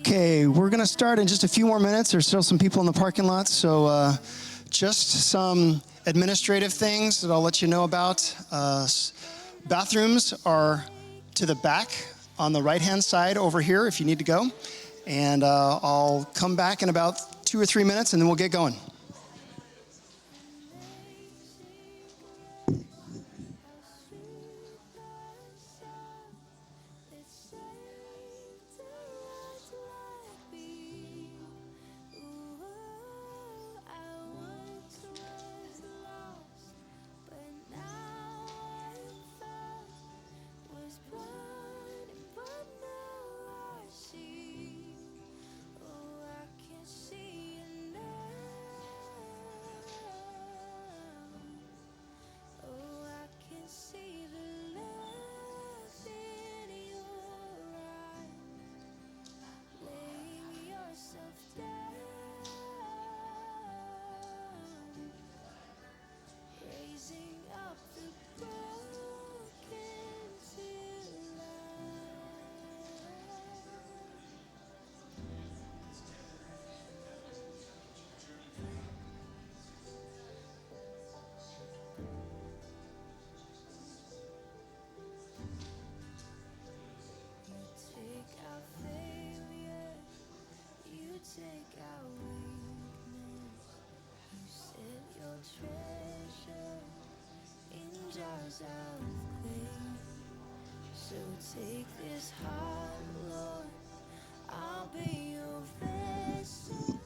Okay, we're going to start in just a few more minutes. There's still some people in the parking lot, so just some administrative things that I'll let you know about. Bathrooms are to the back on the right-hand side over here if you need to go. And I'll come back in about 2 or 3 minutes, and then we'll get going. So take this heart, Lord, I'll be your vessel.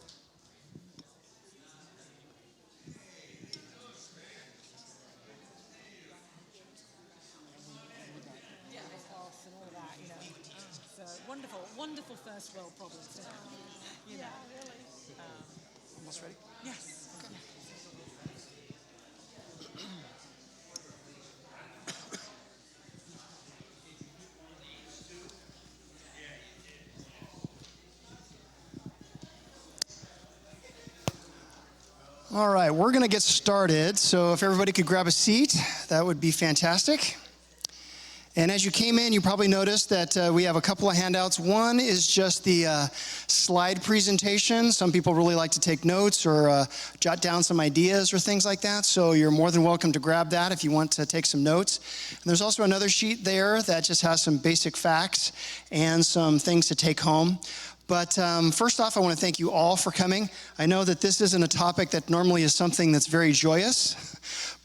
Yeah, it's us and all that, you know. It's wonderful, wonderful first world problems. You know. Really. Almost ready? Yes. Okay. All right, we're going to get started. So if everybody could grab a seat, that would be fantastic. And as you came in, you probably noticed that we have a couple of handouts. One is just the slide presentation. Some people really like to take notes or jot down some ideas or things like that. So you're more than welcome to grab that if you want to take some notes. And there's also another sheet there that just has some basic facts and some things to take home. But first off, I want to thank you all for coming. I know that this isn't a topic that normally is something that's very joyous,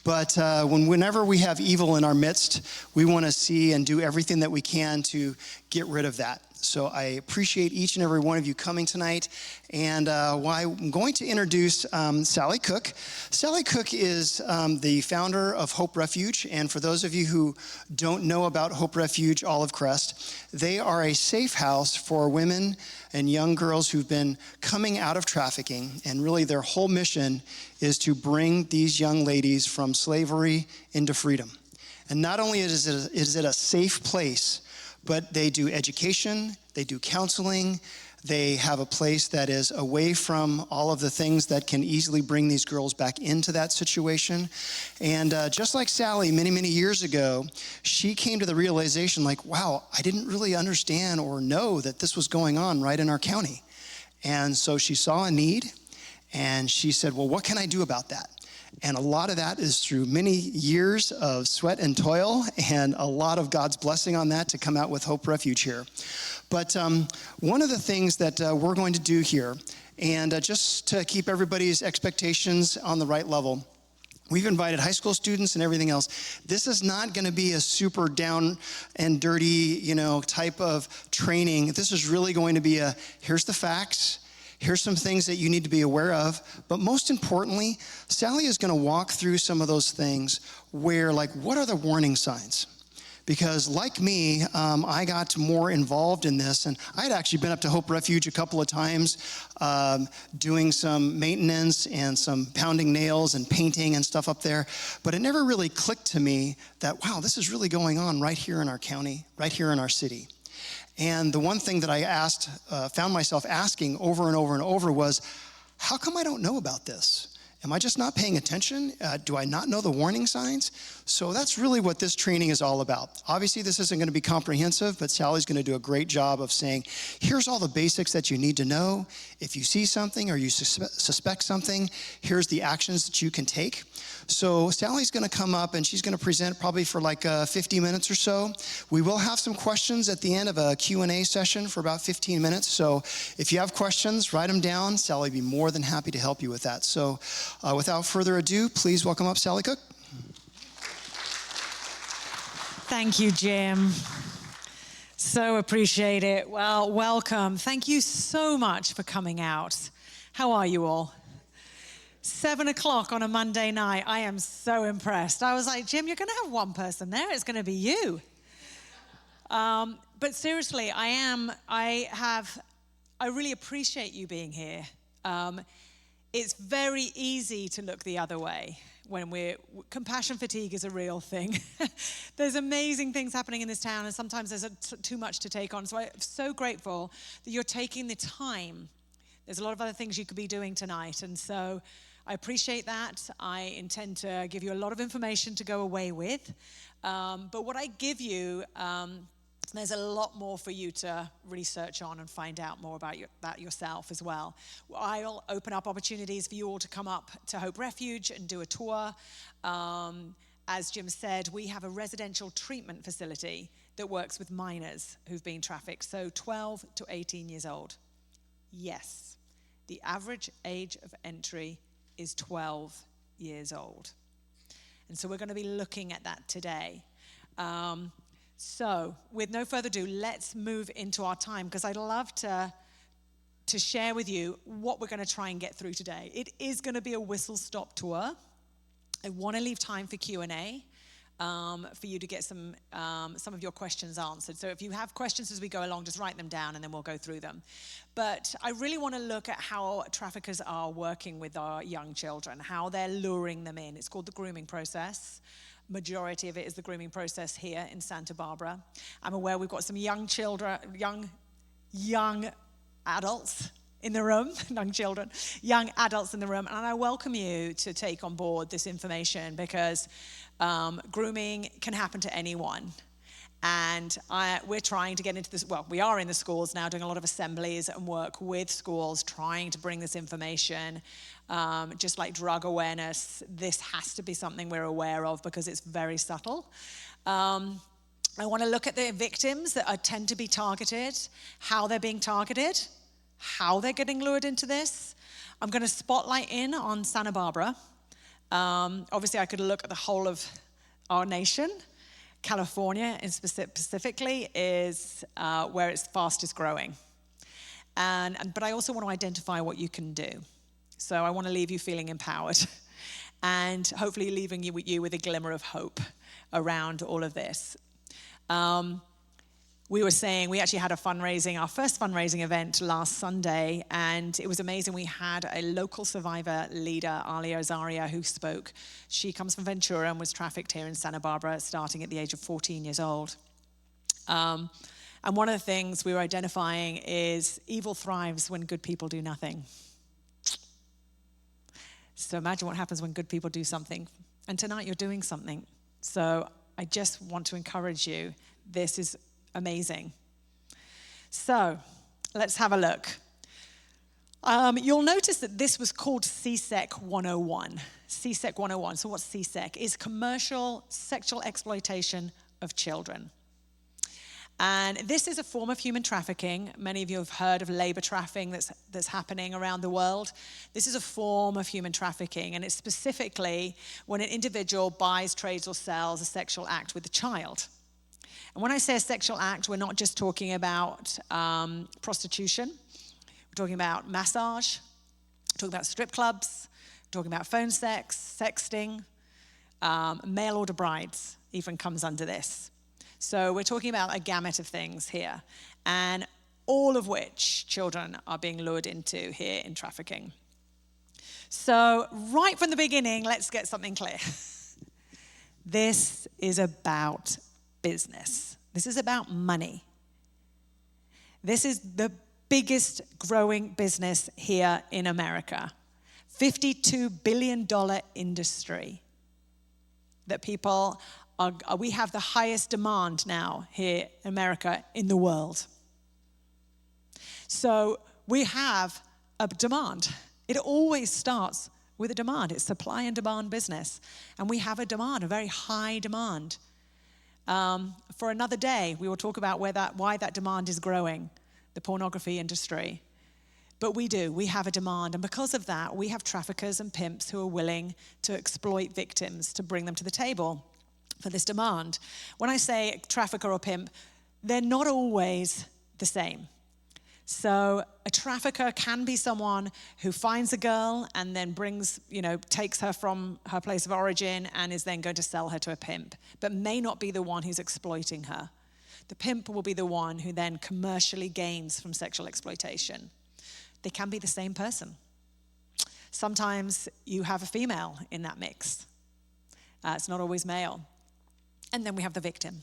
but whenever we have evil in our midst, we want to see and do everything that we can to get rid of that. So I appreciate each and every one of you coming tonight. And I'm going to introduce Sally Cook. Sally Cook is the founder of Hope Refuge. And for those of you who don't know about Hope Refuge Olive Crest, they are a safe house for women and young girls who've been coming out of trafficking. And really their whole mission is to bring these young ladies from slavery into freedom. And not only is it a safe place, but they do education, they do counseling, they have a place that is away from all of the things that can easily bring these girls back into that situation. And just like Sally, many, many years ago, she came to the realization like, wow, I didn't really understand or know that this was going on right in our county. And so she saw a need, and she said, well, what can I do about that? And a lot of that is through many years of sweat and toil and a lot of God's blessing on that to come out with Hope Refuge here. But one of the things that we're going to do here, and just to keep everybody's expectations on the right level, we've invited high school students and everything else. This is not going to be a super down and dirty, type of training. This is really going to be here's the facts. Here's some things that you need to be aware of. But most importantly, Sally is going to walk through some of those things where, what are the warning signs? Because like me, I got more involved in this. And I had actually been up to Hope Refuge a couple of times doing some maintenance and some pounding nails and painting and stuff up there. But it never really clicked to me that, wow, this is really going on right here in our county, right here in our city. And the one thing that I found myself asking over and over and over was, how come I don't know about this? Am I just not paying attention? Do I not know the warning signs? So that's really what this training is all about. Obviously, this isn't going to be comprehensive, but Sally's going to do a great job of saying, here's all the basics that you need to know. If you see something or you suspect something, here's the actions that you can take. So Sally's going to come up and she's going to present probably for like 50 minutes or so. We will have some questions at the end of a Q&A session for about 15 minutes. So if you have questions, write them down. Sally will be more than happy to help you with that. So without further ado, please welcome up Sally Cook. Thank you, Jim. So appreciate it. Well, welcome. Thank you so much for coming out. How are you all? 7 o'clock on a Monday night. I am so impressed. I was like, Jim, you're going to have one person there. It's going to be you. But seriously, I really appreciate you being here. It's very easy to look the other way when compassion fatigue is a real thing. There's amazing things happening in this town, and sometimes there's too much to take on. So I'm so grateful that you're taking the time. There's a lot of other things you could be doing tonight, and so I appreciate that. I intend to give you a lot of information to go away with. But what I give you, there's a lot more for you to research on and find out more about yourself as well. I'll open up opportunities for you all to come up to Hope Refuge and do a tour. As Jim said, we have a residential treatment facility that works with minors who've been trafficked, so 12 to 18 years old. Yes, the average age of entry is 12 years old. And so we're going to be looking at that today. So with no further ado, let's move into our time, because I'd love to share with you what we're going to try and get through today. It is going to be a whistle-stop tour. I want to leave time for Q&A for you to get some of your questions answered. So if you have questions as we go along, just write them down and then we'll go through them. But I really want to look at how traffickers are working with our young children, how they're luring them in. It's called the grooming process. Majority of it is the grooming process here in Santa Barbara. I'm aware we've got some young children, young adults in the room, young adults in the room, and I welcome you to take on board this information, because grooming can happen to anyone. And we're trying to get into this, we are in the schools now doing a lot of assemblies and work with schools trying to bring this information. Just like drug awareness, this has to be something we're aware of because it's very subtle. I want to look at the victims that tend to be targeted, how they're being targeted, how they're getting lured into this. I'm going to spotlight in on Santa Barbara. Obviously, I could look at the whole of our nation. California, specifically, is where it's fastest growing. But I also want to identify what you can do. So I want to leave you feeling empowered and hopefully leaving you with a glimmer of hope around all of this. We were saying we actually had our first fundraising event last Sunday, and it was amazing. We had a local survivor leader, Alia Azaria, who spoke. She comes from Ventura and was trafficked here in Santa Barbara starting at the age of 14 years old. And one of the things we were identifying is evil thrives when good people do nothing. So imagine what happens when good people do something. And tonight you're doing something. So I just want to encourage you. This is amazing. So let's have a look. You'll notice that this was called CSEC 101. CSEC 101. So what's CSEC? It's commercial sexual exploitation of children. And this is a form of human trafficking. Many of you have heard of labor trafficking that's happening around the world. This is a form of human trafficking, and it's specifically when an individual buys, trades, or sells a sexual act with a child. And when I say a sexual act, we're not just talking about prostitution. We're talking about massage. We're talking about strip clubs. We're talking about phone sex, sexting. Mail order brides even comes under this. So we're talking about a gamut of things here, and all of which children are being lured into here in trafficking. So right from the beginning, let's get something clear. This is about business. This is about money. This is the biggest growing business here in America. $52 billion industry that people are, we have the highest demand now here in America in the world. So we have a demand. It always starts with a demand. It's supply and demand business. And we have a demand, a very high demand. For another day, we will talk about why that demand is growing, the pornography industry. But we have a demand. And because of that, we have traffickers and pimps who are willing to exploit victims to bring them to the table for this demand. When I say trafficker or pimp, they're not always the same. So a trafficker can be someone who finds a girl and then takes her from her place of origin and is then going to sell her to a pimp, but may not be the one who's exploiting her. The pimp will be the one who then commercially gains from sexual exploitation. They can be the same person. Sometimes you have a female in that mix. It's not always male. And then we have the victim.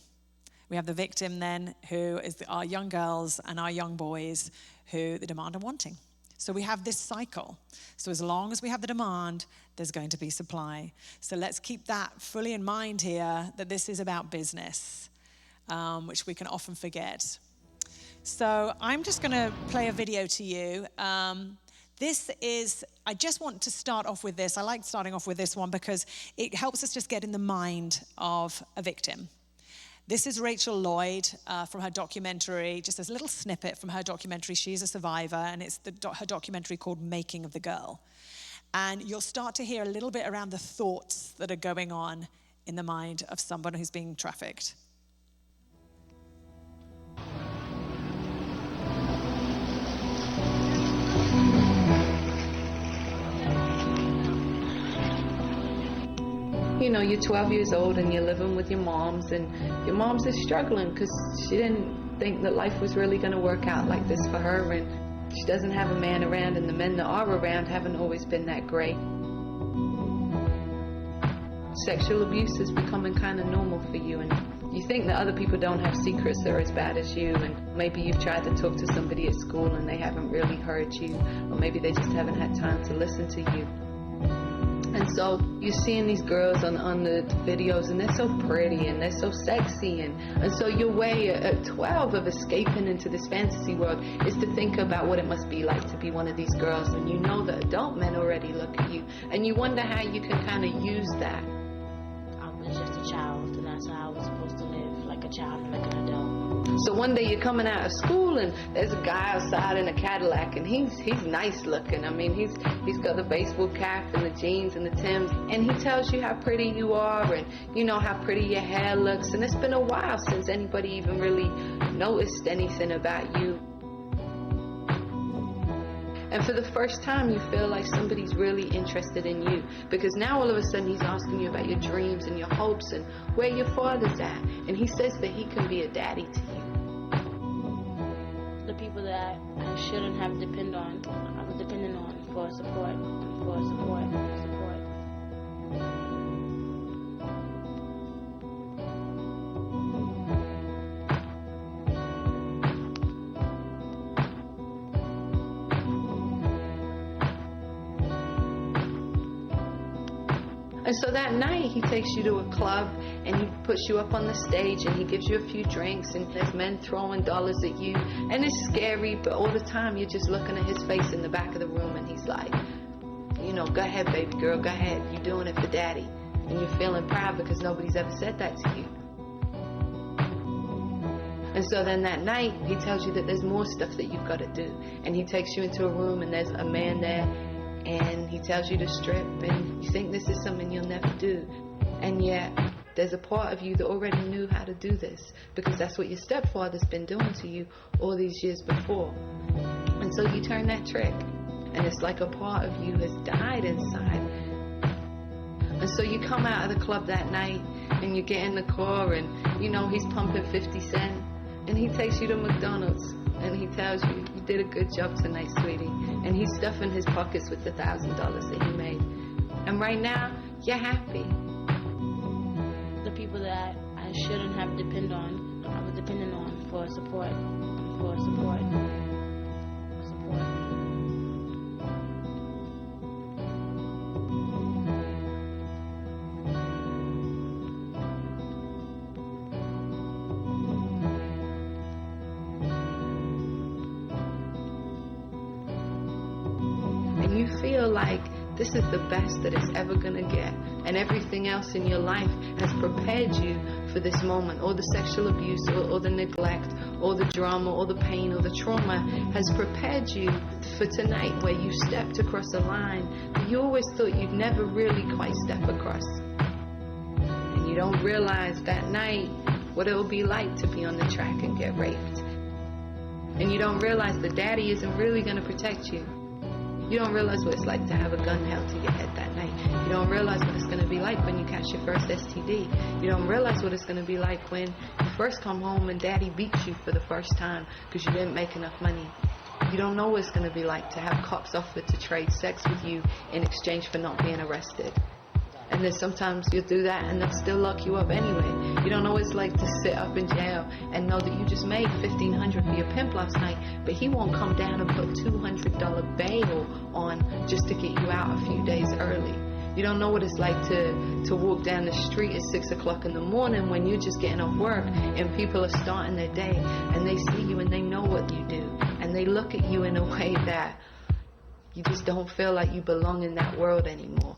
We have the victim then who is our young girls and our young boys who the demand are wanting. So we have this cycle. So as long as we have the demand, there's going to be supply. So let's keep that fully in mind here, that this is about business, which we can often forget. So I'm just going to play a video to you. I just want to start off with this. I like starting off with this one because it helps us just get in the mind of a victim. This is Rachel Lloyd from her documentary, just a little snippet from her documentary, She's a Survivor, and it's her documentary called Making of the Girl. And you'll start to hear a little bit around the thoughts that are going on in the mind of someone who's being trafficked. You know, you're 12 years old and you're living with your moms, and your mom's is struggling because she didn't think that life was really going to work out like this for her, and she doesn't have a man around, and the men that are around haven't always been that great. Sexual abuse is becoming kind of normal for you, and you think that other people don't have secrets that are as bad as you, and maybe you've tried to talk to somebody at school and they haven't really heard you, or maybe they just haven't had time to listen to you. And so you're seeing these girls on the videos, and they're so pretty and they're so sexy, and so your way at 12 of escaping into this fantasy world is to think about what it must be like to be one of these girls, and you know that adult men already look at you, and you wonder how you can kind of use that. I was just a child, and that's how I was supposed to live, like a child and like an adult. So one day you're coming out of school and there's a guy outside in a Cadillac, and he's nice looking. I mean, he's got the baseball cap and the jeans and the Timbs, and he tells you how pretty you are, and you know how pretty your hair looks, and it's been a while since anybody even really noticed anything about you. And for the first time, you feel like somebody's really interested in you, because now all of a sudden he's asking you about your dreams and your hopes and where your father's at, and he says that he can be a daddy to you. The people that I shouldn't have depended on, I was depending on for support. And so that night, he takes you to a club, and he puts you up on the stage, and he gives you a few drinks, and there's men throwing dollars at you, and it's scary, but all the time you're just looking at his face in the back of the room, and he's like, you know, go ahead, baby girl, go ahead, you're doing it for daddy. And you're feeling proud because nobody's ever said that to you. And so then that night, he tells you that there's more stuff that you've got to do, and he takes you into a room, and there's a man there, and he tells you to strip, and you think this is something you'll never do, and yet there's a part of you that already knew how to do this, because that's what your stepfather's been doing to you all these years before. And so you turn that trick, and it's like a part of you has died inside. And so you come out of the club that night, and you get in the car, and you know he's pumping 50 Cent, and he takes you to McDonald's, and he tells you, you did a good job tonight, sweetie. And he's stuffing his pockets with the $1,000 that he made. And right now, you're happy. The people that I shouldn't have depended on, I was depending on for support. like this is the best that it's ever going to get. And everything else in your life has prepared you for this moment. All the sexual abuse, or the neglect, or the drama, or the pain, or the trauma has prepared you for tonight, where you stepped across a line that you always thought you'd never really quite step across. And you don't realize that night what it will be like to be on the track and get raped. And you don't realize that daddy isn't really going to protect you. You don't realize what it's like to have a gun held to your head that night. You don't realize what it's going to be like when you catch your first STD. You don't realize what it's going to be like when you first come home and daddy beats you for the first time because you didn't make enough money. You don't know what it's going to be like to have cops offer to trade sex with you in exchange for not being arrested. And then sometimes you'll do that and they'll still lock you up anyway. You don't know what it's like to sit up in jail and know that you just made $1,500 for your pimp last night, but he won't come down and put $200 bail on just to get you out a few days early. You don't know what it's like to walk down the street at 6 o'clock in the morning when you're just getting off work and people are starting their day and they see you and they know what you do. And they look at you in a way that you just don't feel like you belong in that world anymore.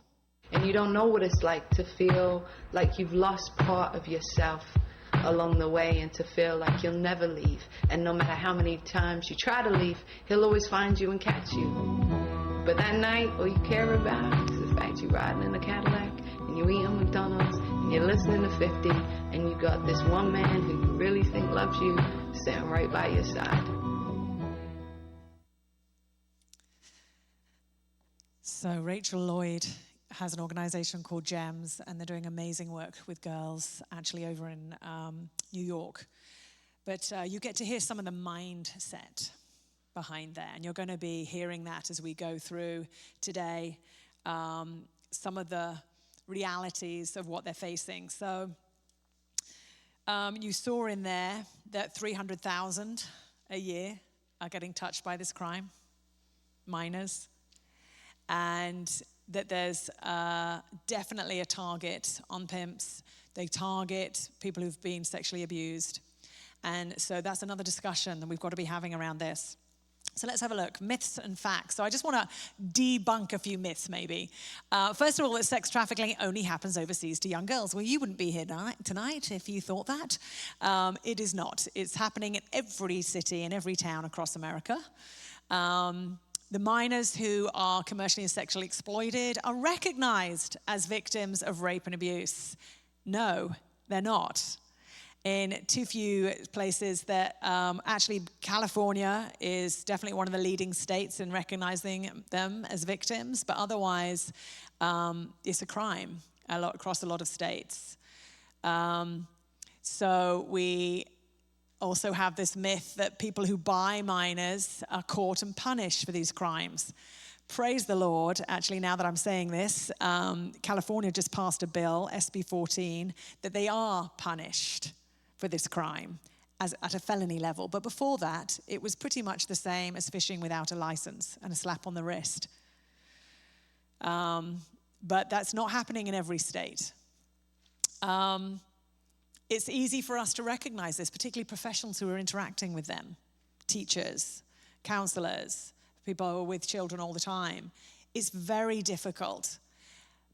And you don't know what it's like to feel like you've lost part of yourself along the way and to feel like you'll never leave. And no matter how many times you try to leave, he'll always find you and catch you. But that night, all you care about is the fact you're riding in a Cadillac and you're eating McDonald's and you're listening to 50 and you got this one man who you really think loves you sitting right by your side. So Rachel Lloyd has an organization called GEMS, and they're doing amazing work with girls, actually over in New York. But you get to hear some of the mindset behind there, and you're going to be hearing that as we go through today, some of the realities of what they're facing. So you saw in there that 300,000 a year are getting touched by this crime, minors, and that there's definitely a target on pimps. They target people who've been sexually abused. And so that's another discussion that we've got to be having around this. So let's have a look. Myths and facts. So I just want to debunk a few myths, maybe. First of all, that sex trafficking only happens overseas to young girls. Well, you wouldn't be here tonight if you thought that. It is not. It's happening in every city, in every town across America. The minors who are commercially and sexually exploited are recognized as victims of rape and abuse. No, they're not. In too few places that actually California is definitely one of the leading states in recognizing them as victims, but otherwise it's a crime across a lot of states. So we also have this myth that people who buy minors are caught and punished for these crimes. Praise the Lord. Actually, now that I'm saying this, California just passed a bill, SB 14, that they are punished for this crime at a felony level. But before that, it was pretty much the same as fishing without a license and a slap on the wrist. But that's not happening in every state. It's easy for us to recognize this, particularly professionals who are interacting with them, teachers, counselors, people who are with children all the time. It's very difficult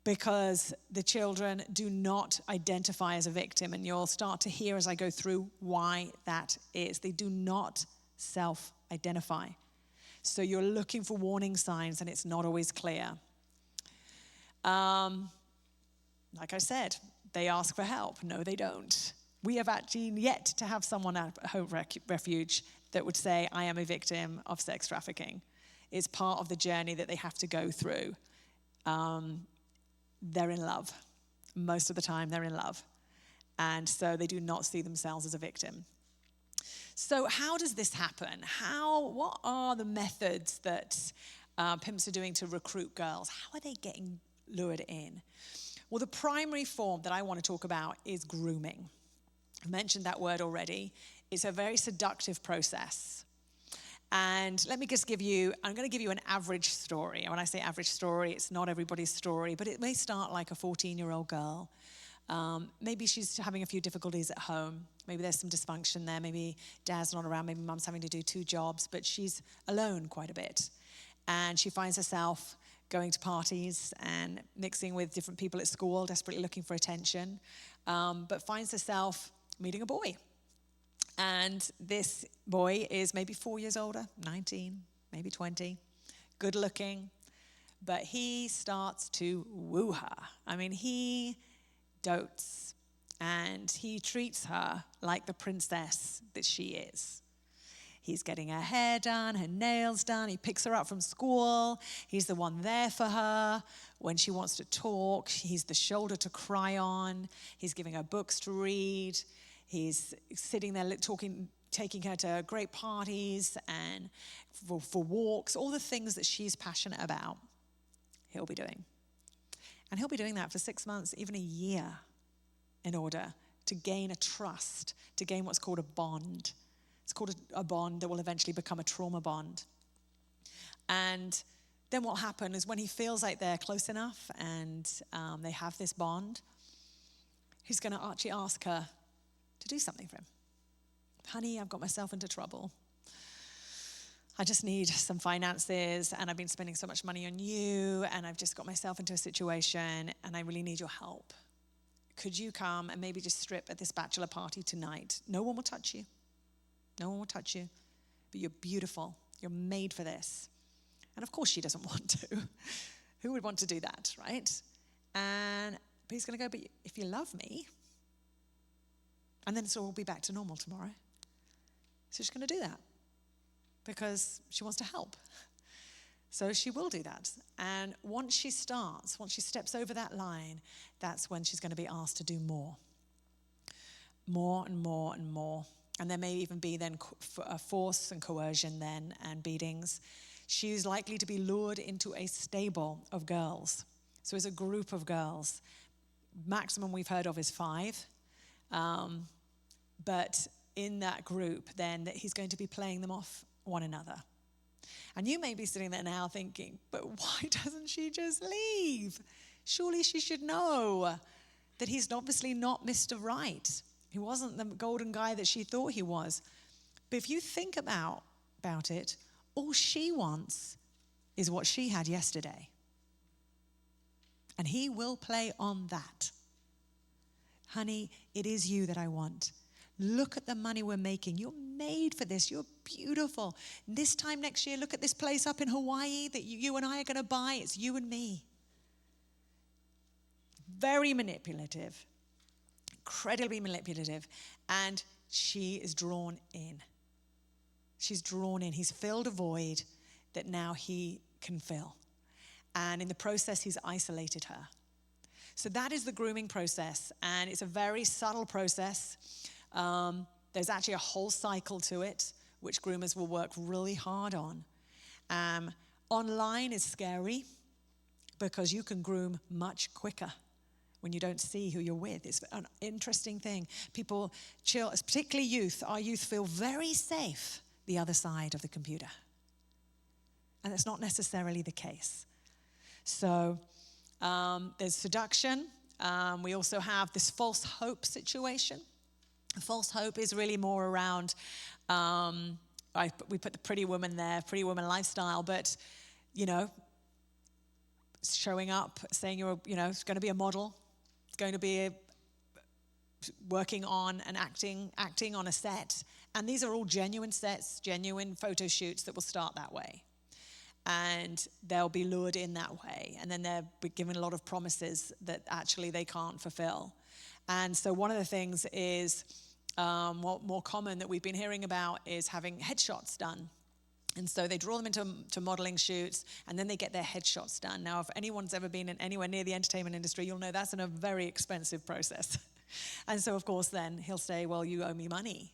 because the children do not identify as a victim, and you'll start to hear as I go through why that is. They do not self-identify. So you're looking for warning signs, and it's not always clear. Like I said, they ask for help. No, they don't. We have actually yet to have someone at Home Refuge that would say, I am a victim of sex trafficking. It's part of the journey that they have to go through. They're in love. Most of the time, they're in love. And so they do not see themselves as a victim. So how does this happen? What are the methods that pimps are doing to recruit girls? How are they getting lured in? Well, the primary form that I want to talk about is grooming. I've mentioned that word already. It's a very seductive process. And let me just I'm going to give you an average story. And when I say average story, it's not everybody's story, but it may start like a 14-year-old girl. Maybe she's having a few difficulties at home. Maybe there's some dysfunction there. Maybe dad's not around. Maybe mom's having to do 2 jobs, but she's alone quite a bit. And she finds herself going to parties and mixing with different people at school, desperately looking for attention, but finds herself meeting a boy. And this boy is maybe 4 years older, 19, maybe 20, good looking, but he starts to woo her. I mean, he dotes, and he treats her like the princess that she is. He's getting her hair done, her nails done. He picks her up from school. He's the one there for her when she wants to talk. He's the shoulder to cry on. He's giving her books to read. He's sitting there talking, taking her to great parties and for walks, all the things that she's passionate about, he'll be doing. And he'll be doing that for 6 months, even a year, in order to gain a trust, to gain what's called a bond. It's called a bond that will eventually become a trauma bond. And then what will happen is when he feels like they're close enough and they have this bond, he's going to actually ask her to do something for him. Honey, I've got myself into trouble. I just need some finances, and I've been spending so much money on you, and I've just got myself into a situation, and I really need your help. Could you come and maybe just strip at this bachelor party tonight? No one will touch you. No one will touch you. But you're beautiful. You're made for this. And of course she doesn't want to. Who would want to do that, right? But he's going to go, but if you love me, and then it'll all be back to normal tomorrow. So she's going to do that because she wants to help. So she will do that. And once she steps over that line, that's when she's going to be asked to do more. More and more and more. And there may even be then force and coercion then and beatings. She's likely to be lured into a stable of girls. So it's a group of girls. Maximum we've heard of is 5. But in that group, then, that he's going to be playing them off one another. And you may be sitting there now thinking, but why doesn't she just leave? Surely she should know that he's obviously not Mr. Right. He wasn't the golden guy that she thought he was. But if you think about it, all she wants is what she had yesterday. And he will play on that. Honey, it is you that I want. Look at the money we're making. You're made for this. You're beautiful. This time next year, look at this place up in Hawaii that you and I are going to buy. It's you and me. Very manipulative. Incredibly manipulative. And she is drawn in. She's drawn in. He's filled a void that now he can fill. And in the process, he's isolated her. So that is the grooming process. And it's a very subtle process. There's actually a whole cycle to it, which groomers will work really hard on. Online is scary because you can groom much quicker when you don't see who you're with. It's an interesting thing. People, particularly youth, our youth feel very safe the other side of the computer. And that's not necessarily the case. So there's seduction. We also have this false hope situation. False hope is really more around, we put the pretty woman there, pretty woman lifestyle, but, showing up, saying you're, it's going to be a model, it's going to be working on and acting on a set. And these are all genuine sets, genuine photo shoots that will start that way. And they'll be lured in that way. And then they're given a lot of promises that actually they can't fulfill. And so one of the things is, more common that we've been hearing about is having headshots done. And so they draw them into modeling shoots, and then they get their headshots done. Now, if anyone's ever been anywhere near the entertainment industry, you'll know that's a very expensive process. And so, of course, then he'll say, well, you owe me money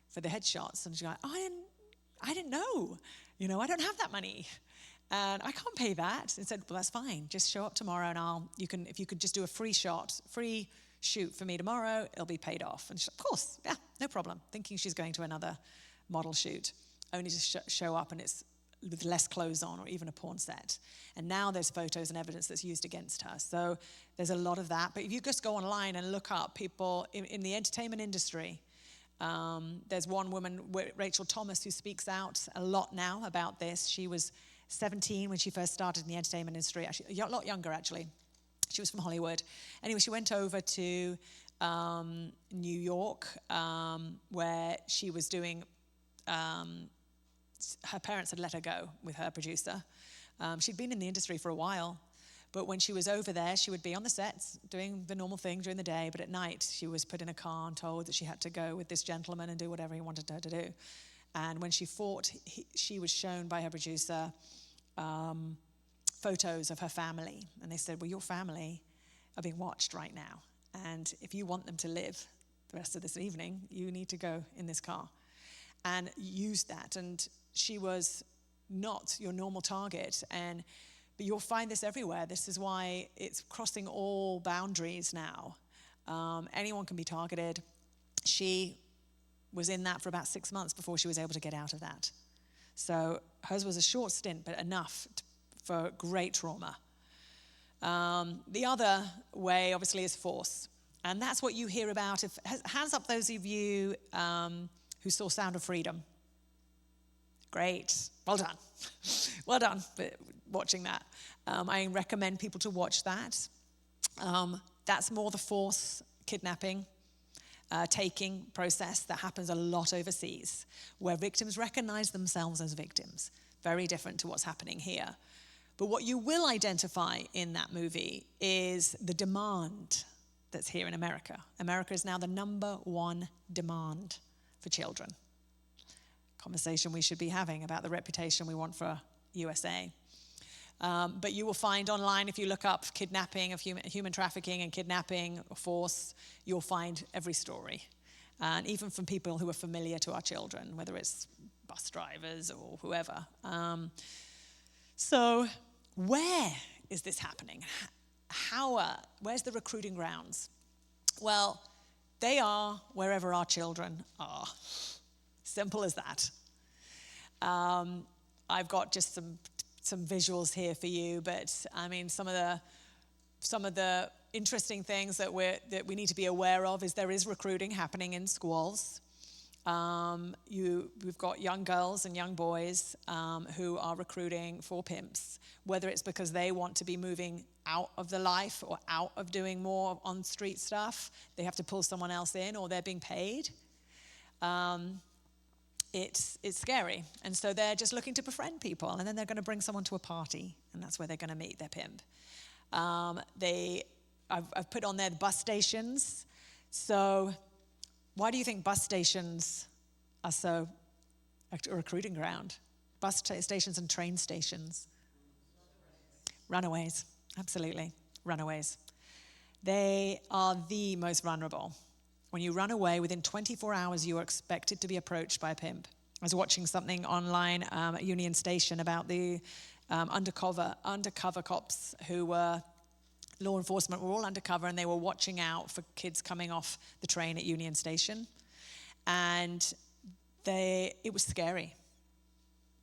for the headshots. And she's like, oh, I didn't know. I don't have that money. And I can't pay that. And said, well, that's fine. Just show up tomorrow, and if you could just do a free shoot for me tomorrow, it'll be paid off. And she's, of course, yeah, no problem. Thinking she's going to another model shoot, only to show up and it's with less clothes on or even a porn set. And now there's photos and evidence that's used against her. So there's a lot of that. But if you just go online and look up people in the entertainment industry, there's one woman, Rachel Thomas, who speaks out a lot now about this. She was 17 when she first started in the entertainment industry, actually, a lot younger actually. She was from Hollywood. Anyway, she went over to New York, where she was doing, her parents had let her go with her producer. She'd been in the industry for a while, but when she was over there, she would be on the sets doing the normal thing during the day, but at night she was put in a car and told that she had to go with this gentleman and do whatever he wanted her to do. And when she fought, she was shown by her producer photos of her family. And they said, well, your family are being watched right now. And if you want them to live the rest of this evening, you need to go in this car. And used that. And she was not your normal target. But you'll find this everywhere. This is why it's crossing all boundaries now. Anyone can be targeted. She was in that for about 6 months before she was able to get out of that. So hers was a short stint, but enough for great trauma. The other way, obviously, is force. And that's what you hear about. Hands up those of you who saw Sound of Freedom. Great. Well done. Well done for watching that. I recommend people to watch that. That's more the force kidnapping, taking process that happens a lot overseas, where victims recognize themselves as victims. Very different to what's happening here. But what you will identify in that movie is the demand that's here in America. America is now the #1 demand for children. Conversation we should be having about the reputation we want for USA. But you will find online, if you look up kidnapping of human trafficking and kidnapping force, you'll find every story. And even from people who are familiar to our children, whether it's bus drivers or whoever. So where is this happening? Where's the recruiting grounds? Well, they are wherever our children are. Simple as that. I've got just some visuals here for you, but I mean, some of the interesting things that we need to be aware of is there is recruiting happening in schools. We've got young girls and young boys who are recruiting for pimps, whether it's because they want to be moving out of the life or out of doing more on-street stuff. They have to pull someone else in, or they're being paid. It's scary. And so they're just looking to befriend people, and then they're going to bring someone to a party, and that's where they're going to meet their pimp. I've put on there the bus stations. So why do you think bus stations are so a recruiting ground? Bus stations and train stations. Runaways, absolutely, runaways. They are the most vulnerable. When you run away, within 24 hours, you are expected to be approached by a pimp. I was watching something online at Union Station about the undercover cops who were law enforcement, were all undercover, and they were watching out for kids coming off the train at Union Station. And it was scary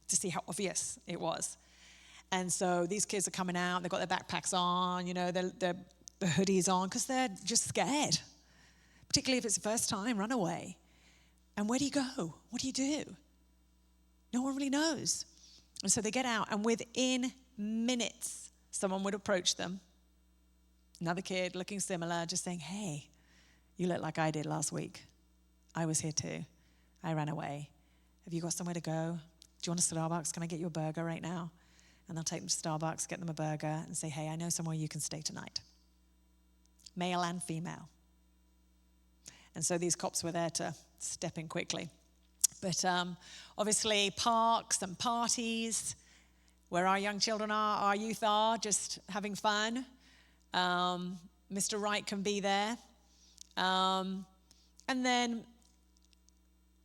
to see how obvious it was. And so these kids are coming out, they've got their backpacks on, the hoodies on, because they're just scared. Particularly if it's the first time runaway. And where do you go? What do you do? No one really knows. And so they get out, and within minutes, someone would approach them. Another kid looking similar, just saying, hey, you look like I did last week. I was here too. I ran away. Have you got somewhere to go? Do you want a Starbucks? Can I get you a burger right now? And they'll take them to Starbucks, get them a burger, and say, hey, I know somewhere you can stay tonight. Male and female. And so these cops were there to step in quickly. But obviously parks and parties, where our young children are, our youth are, just having fun. Mr. Right can be there. And then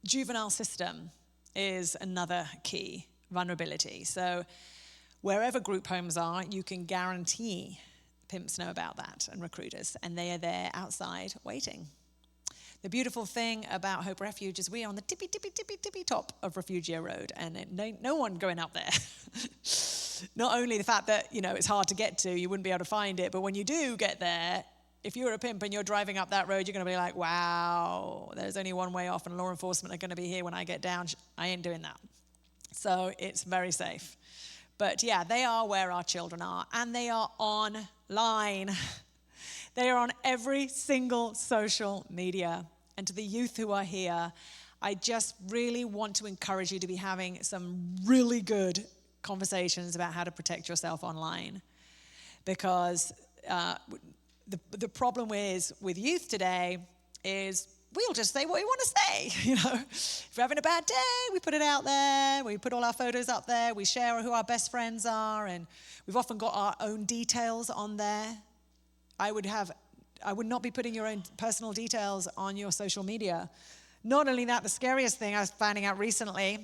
juvenile system is another key vulnerability. So wherever group homes are, you can guarantee pimps know about that, and recruiters, and they are there outside waiting. The beautiful thing about Hope Refuge is we are on the tippy top of Refugia Road, and no one going up there. Not only the fact that, it's hard to get to, you wouldn't be able to find it, but when you do get there, if you're a pimp and you're driving up that road, you're going to be like, wow, there's only one way off, and law enforcement are going to be here when I get down. I ain't doing that. So it's very safe. But yeah, they are where our children are, and they are online. They are on every single social media. And to the youth who are here, I just really want to encourage you to be having some really good conversations about how to protect yourself online. Because the problem is with youth today is we'll just say what we want to say. If we're having a bad day, we put it out there. We put all our photos up there. We share who our best friends are, and we've often got our own details on there. I would not be putting your own personal details on your social media. Not only that, the scariest thing I was finding out recently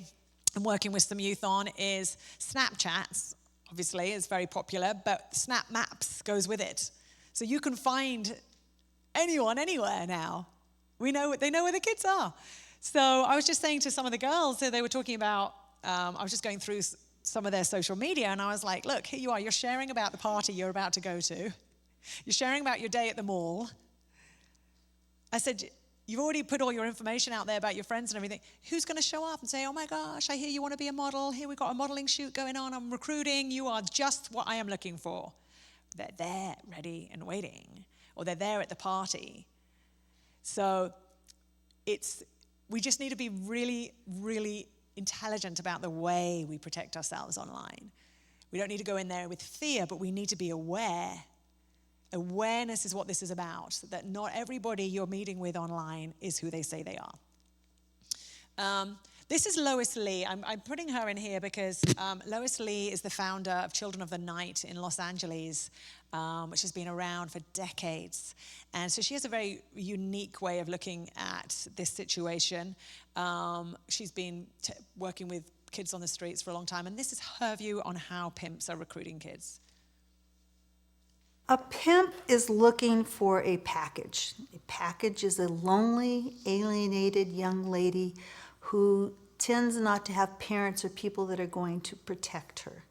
and working with some youth on is Snapchats. Obviously, it's very popular, but Snap Maps goes with it. So you can find anyone, anywhere now. They know where the kids are. So I was just saying to some of the girls, so they were talking about, I was just going through some of their social media, and I was like, look, here you are. You're sharing about the party you're about to go to. You're sharing about your day at the mall. I said, you've already put all your information out there about your friends and everything. Who's going to show up and say, oh my gosh, I hear you want to be a model. Here we've got a modeling shoot going on. I'm recruiting. You are just what I am looking for. They're there, ready and waiting. Or they're there at the party. So we just need to be really, really intelligent about the way we protect ourselves online. We don't need to go in there with fear, but we need to be aware. Awareness is what this is about, that not everybody you're meeting with online is who they say they are. This is Lois Lee. I'm putting her in here because Lois Lee is the founder of Children of the Night in Los Angeles, which has been around for decades. And so she has a very unique way of looking at this situation. She's been working with kids on the streets for a long time, and this is her view on how pimps are recruiting kids. A pimp is looking for a package. A package is a lonely, alienated young lady who tends not to have parents or people that are going to protect her.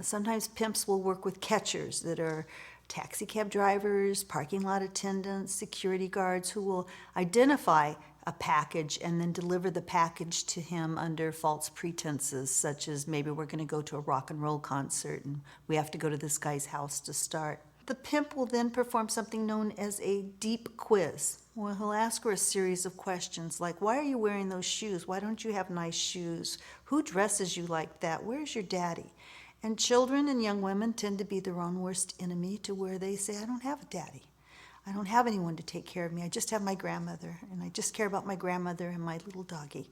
Sometimes pimps will work with catchers that are taxi cab drivers, parking lot attendants, security guards who will identify a package and then deliver the package to him under false pretenses, such as maybe we're going to go to a rock and roll concert and we have to go to this guy's house to start. The pimp will then perform something known as a deep quiz. Well, he'll ask her a series of questions like, why are you wearing those shoes? Why don't you have nice shoes? Who dresses you like that? Where's your daddy? And children and young women tend to be their own worst enemy, to where they say, I don't have a daddy. I don't have anyone to take care of me. I just have my grandmother, and I just care about my grandmother and my little doggy.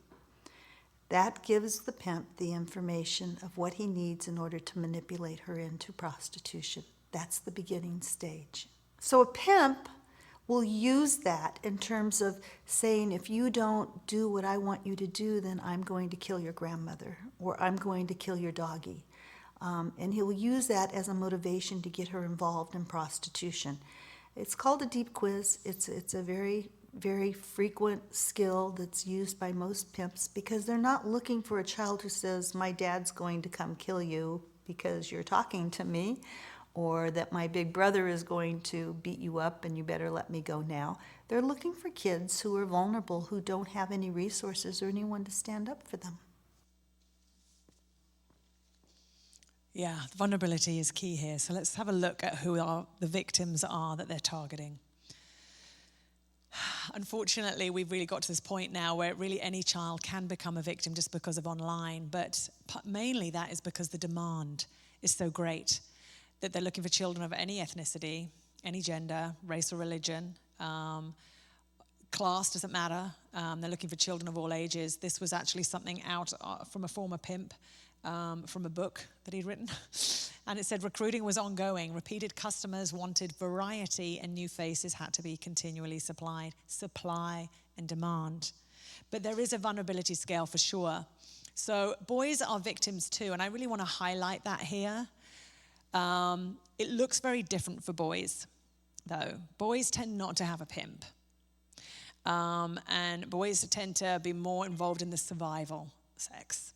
That gives the pimp the information of what he needs in order to manipulate her into prostitution. That's the beginning stage. So a pimp will use that in terms of saying, if you don't do what I want you to do, then I'm going to kill your grandmother, or I'm going to kill your doggy. And he'll use that as a motivation to get her involved in prostitution. It's called a deep quiz. It's a very, very frequent skill that's used by most pimps because they're not looking for a child who says, my dad's going to come kill you because you're talking to me, or that my big brother is going to beat you up and you better let me go now. They're looking for kids who are vulnerable, who don't have any resources or anyone to stand up for them. Yeah, vulnerability is key here. So let's have a look at who the victims are that they're targeting. Unfortunately, we've really got to this point now where really any child can become a victim just because of online, but mainly that is because the demand is so great that they're looking for children of any ethnicity, any gender, race or religion. Class doesn't matter. They're looking for children of all ages. This was actually something out from a former pimp, from a book that he'd written. And it said recruiting was ongoing. Repeated customers wanted variety and new faces had to be continually supplied. Supply and demand. But there is a vulnerability scale for sure. So boys are victims too, and I really want to highlight that here. It looks very different for boys, though. Boys tend not to have a pimp. And boys tend to be more involved in the survival sex.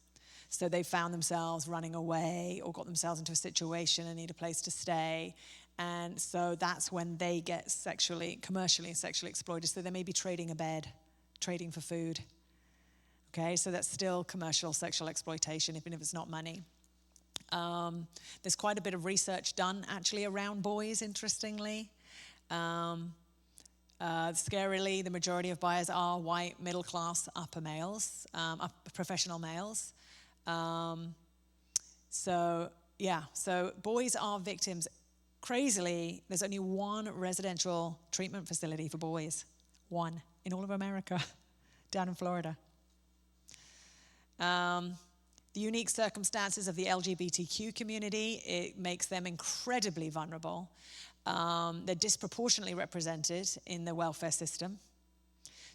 So they found themselves running away or got themselves into a situation and need a place to stay. And so that's when they get commercially and sexually exploited. So they may be trading a bed, trading for food. Okay, so that's still commercial sexual exploitation, even if it's not money. There's quite a bit of research done actually around boys, interestingly. Scarily, the majority of buyers are white, middle class, upper males, professional males. So boys are victims. Crazily, there's only one residential treatment facility for boys. One in all of America, down in Florida. The unique circumstances of the LGBTQ community, it makes them incredibly vulnerable. They're disproportionately represented in the welfare system.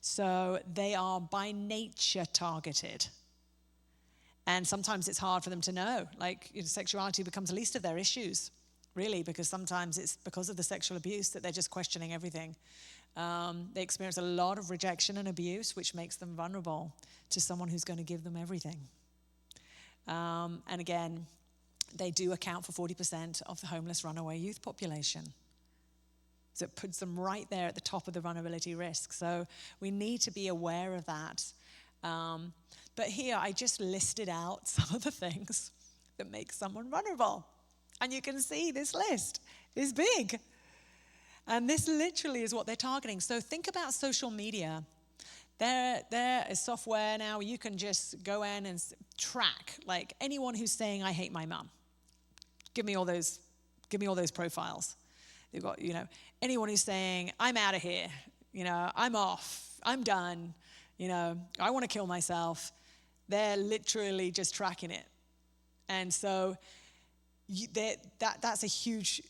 So they are by nature targeted. And sometimes it's hard for them to know. Like, sexuality becomes the least of their issues, really, because sometimes it's because of the sexual abuse that they're just questioning everything. They experience a lot of rejection and abuse, which makes them vulnerable to someone who's going to give them everything. And again, they do account for 40% of the homeless runaway youth population. So it puts them right there at the top of the vulnerability risk. So we need to be aware of that. But here I just listed out some of the things that make someone vulnerable. And you can see this list is big. And this literally is what they're targeting. So think about social media. There is software now you can just go in and track, like, anyone who's saying, I hate my mum. Give me all those profiles. They've got, anyone who's saying, I'm out of here, I'm off, I'm done, I want to kill myself. They're literally just tracking it. And so that's a huge,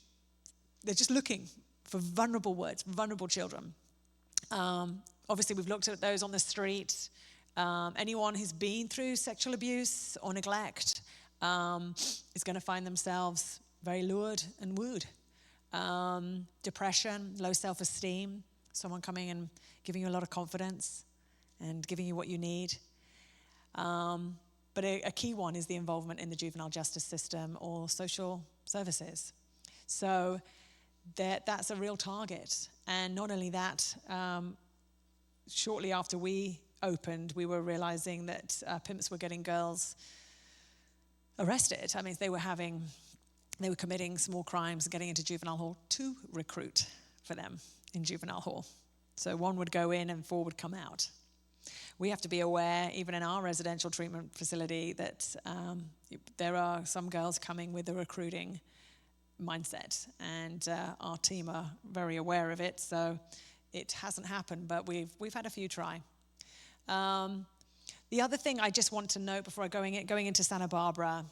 they're just looking for vulnerable words, vulnerable children. Obviously, we've looked at those on the street. Anyone who's been through sexual abuse or neglect is going to find themselves very lured and wooed. Depression, low self-esteem, someone coming and giving you a lot of confidence and giving you what you need. But a key one is the involvement in the juvenile justice system or social services. So that's a real target. And not only that, shortly after we opened, we were realizing that pimps were getting girls arrested. I mean, they were committing small crimes and getting into juvenile hall to recruit for them in juvenile hall. So one would go in and four would come out. We have to be aware, even in our residential treatment facility, that there are some girls coming with a recruiting mindset, and our team are very aware of it. So it hasn't happened, but we've had a few try. The other thing I just want to note before going into Santa Barbara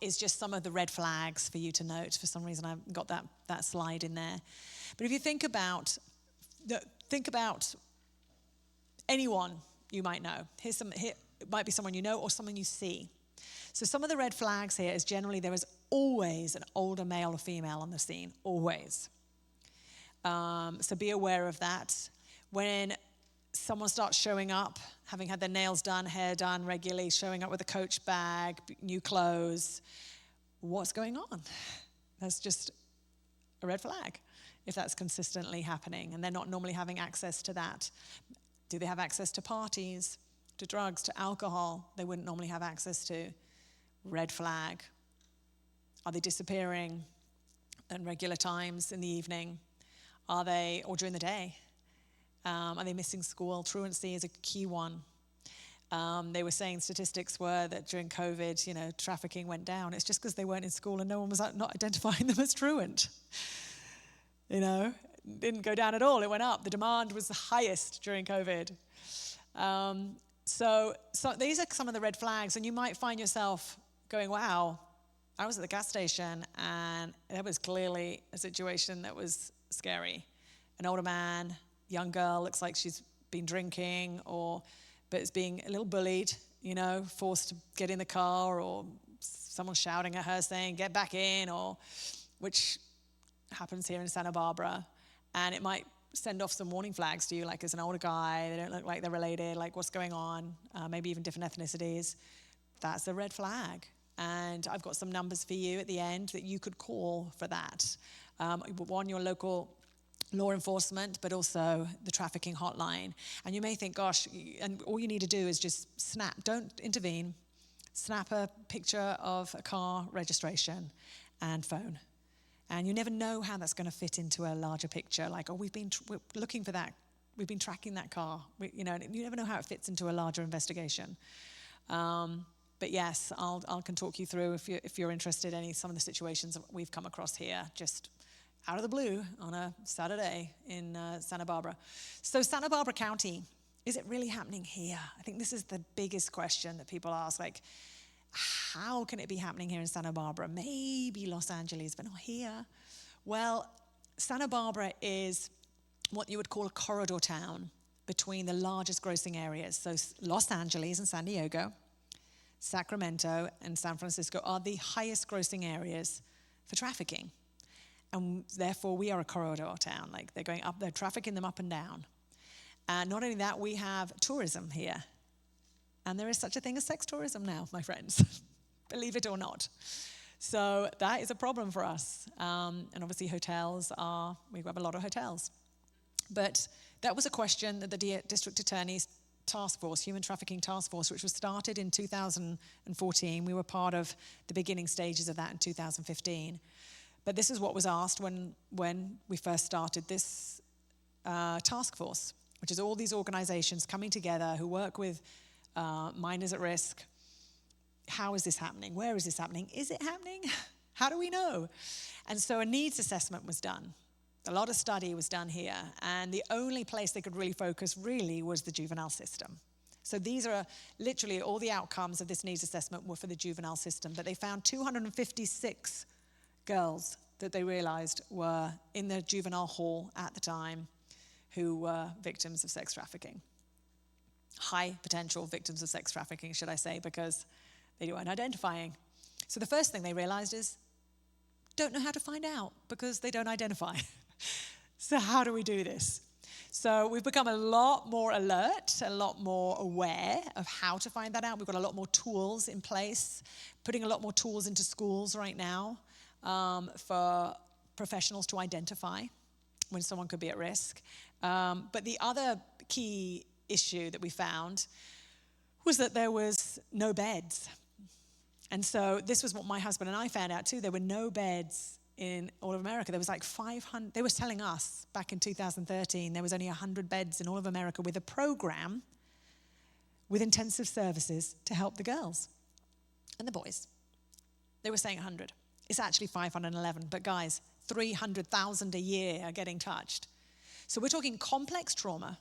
is just some of the red flags for you to note. For some reason, I've got that slide in there. But if you think about anyone you might know. Here it might be someone you know or someone you see. So some of the red flags here is generally there is always an older male or female on the scene, always. So be aware of that. When someone starts showing up, having had their nails done, hair done regularly, showing up with a Coach bag, new clothes, what's going on? That's just a red flag if that's consistently happening and they're not normally having access to that. Do they have access to parties, to drugs, to alcohol they wouldn't normally have access to? Red flag. Are they disappearing at regular times in the evening? Or during the day? Are they missing school? Truancy is a key one. They were saying statistics were that during COVID, trafficking went down. It's just because they weren't in school and no one was not identifying them as truant. Didn't go down at all. It went up. The demand was the highest during COVID. So these are some of the red flags, and you might find yourself going, wow, I was at the gas station, and there was clearly a situation that was scary. An older man, young girl, looks like she's been drinking, but is being a little bullied, forced to get in the car, or someone shouting at her saying, get back in, which happens here in Santa Barbara. And it might send off some warning flags to you, like it's an older guy, they don't look like they're related, like what's going on, maybe even different ethnicities. That's a red flag. And I've got some numbers for you at the end that you could call for that. One, your local law enforcement, but also the trafficking hotline. And you may think, gosh, and all you need to do is just snap. Don't intervene. snap a picture of a car registration and phone. And you never know how that's going to fit into a larger picture. Like, oh, we're looking for that. We've been tracking that car. You never know how it fits into a larger investigation. But yes, I can talk you through if you're interested in some of the situations that we've come across here, just out of the blue on a Saturday in Santa Barbara. So Santa Barbara County, is it really happening here? I think this is the biggest question that people ask, like, how can it be happening here in Santa Barbara? Maybe Los Angeles, but not here. Well, Santa Barbara is what you would call a corridor town between the largest grossing areas. So Los Angeles and San Diego, Sacramento and San Francisco are the highest grossing areas for trafficking. And therefore, we are a corridor town. Like, they're going up, they're trafficking them up and down. And not only that, we have tourism here. And there is such a thing as sex tourism now, my friends, believe it or not. So that is a problem for us. And obviously we have a lot of hotels. But that was a question that the District Attorney's Task Force, Human Trafficking Task Force, which was started in 2014. We were part of the beginning stages of that in 2015. But this is what was asked when we first started this task force, which is all these organizations coming together who work with minors at risk. How is this happening? Where is this happening? Is it happening? How do we know? And so a needs assessment was done. A lot of study was done here. And the only place they could really focus was the juvenile system. So these are literally all the outcomes of this needs assessment were for the juvenile system. But they found 256 girls that they realized were in the juvenile hall at the time who were victims of sex trafficking. High potential victims of sex trafficking, should I say, because they weren't identifying. So the first thing they realized is, don't know how to find out because they don't identify. So how do we do this? So we've become a lot more alert, a lot more aware of how to find that out. We've got a lot more tools in place, putting a lot more tools into schools right now for professionals to identify when someone could be at risk. But the other key issue that we found was that there was no beds. And so this was what my husband and I found out too. There were no beds in all of America. There was like 500. They were telling us back in 2013 there was only 100 beds in all of America with a program with intensive services to help the girls and the boys. They were saying 100. It's actually 511. But guys, 300,000 a year are getting touched. So we're talking complex trauma.